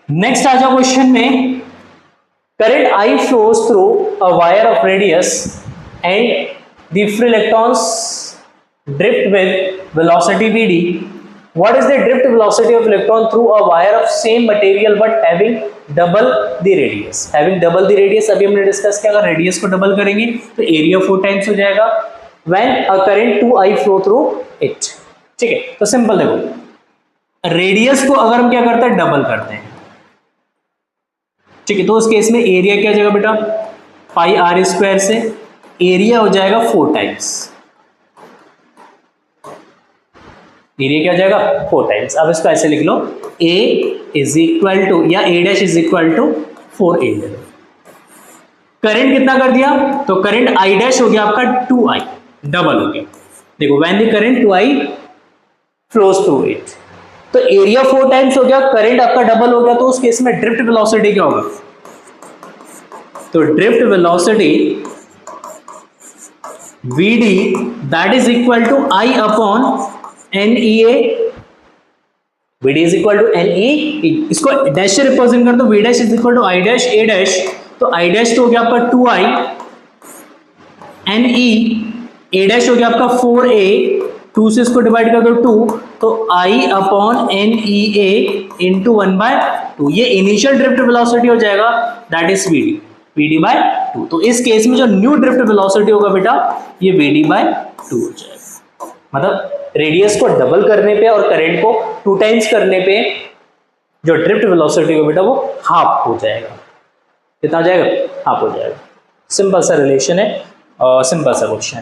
नेक्स्ट आ जाओ क्वेश्चन में, current I flows through a wire of radius and the free electrons drift with velocity Vd. What is the drift velocity of electron through a wire of same material but having double the radius? Having double the radius अभी हमने discuss किया, अगर radius को double करेंगे तो area 4 times हो जाएगा when a current 2I flow through it, ठीक है। तो सिंपल देखो रेडियस को अगर हम क्या करते हैं डबल करते हैं, ठीक है, तो उस केस में एरिया क्या जाएगा बेटा पाई आर स्क्वायर से एरिया हो जाएगा 4 टाइम्स, एरिया क्या हो जाएगा 4 टाइम्स। अब इसको ऐसे लिख लो A इज इक्वल टू या A dash is equal to 4A। Current कितना कर दिया, तो करंट I डैश हो गया आपका 2I, डबल हो गया। देखो when the current 2I flows through it, तो एरिया 4 टाइम्स हो गया, करंट आपका डबल हो गया, तो उस केस में ड्रिफ्ट वेलोसिटी क्या होगा, तो drift velocity Vd that is equal to I upon NEA, Vd is equal to NE, इसको डैश से रिप्रेजेंट कर दो, V dash is equal to I dash A dash, तो I डैश तो हो गया आपका 2I, NE A डैश हो गया आपका 4A, 2 से इसको डिवाइड कर दो 2, तो I अपॉन NEA इंटू 1/2, ये इनिशियल ड्रिफ्ट वेलोसिटी हो जाएगा, दैट इज Vd बाय 2। तो इस केस में जो न्यू ड्रिफ्ट वेलोसिटी होगा बेटा ये Vd बाय 2 हो जाएगा, मतलब रेडियस को डबल करने पे और करंट को 2 टाइम्स करने पे जो ड्रिफ्ट वेलोसिटी होगा बेटा वो हाफ हो जाएगा। कितना हो जाएगा हाफ हो जाएगा। सिंपल सा रिलेशन है और सिंपल सा क्वेश्चन है।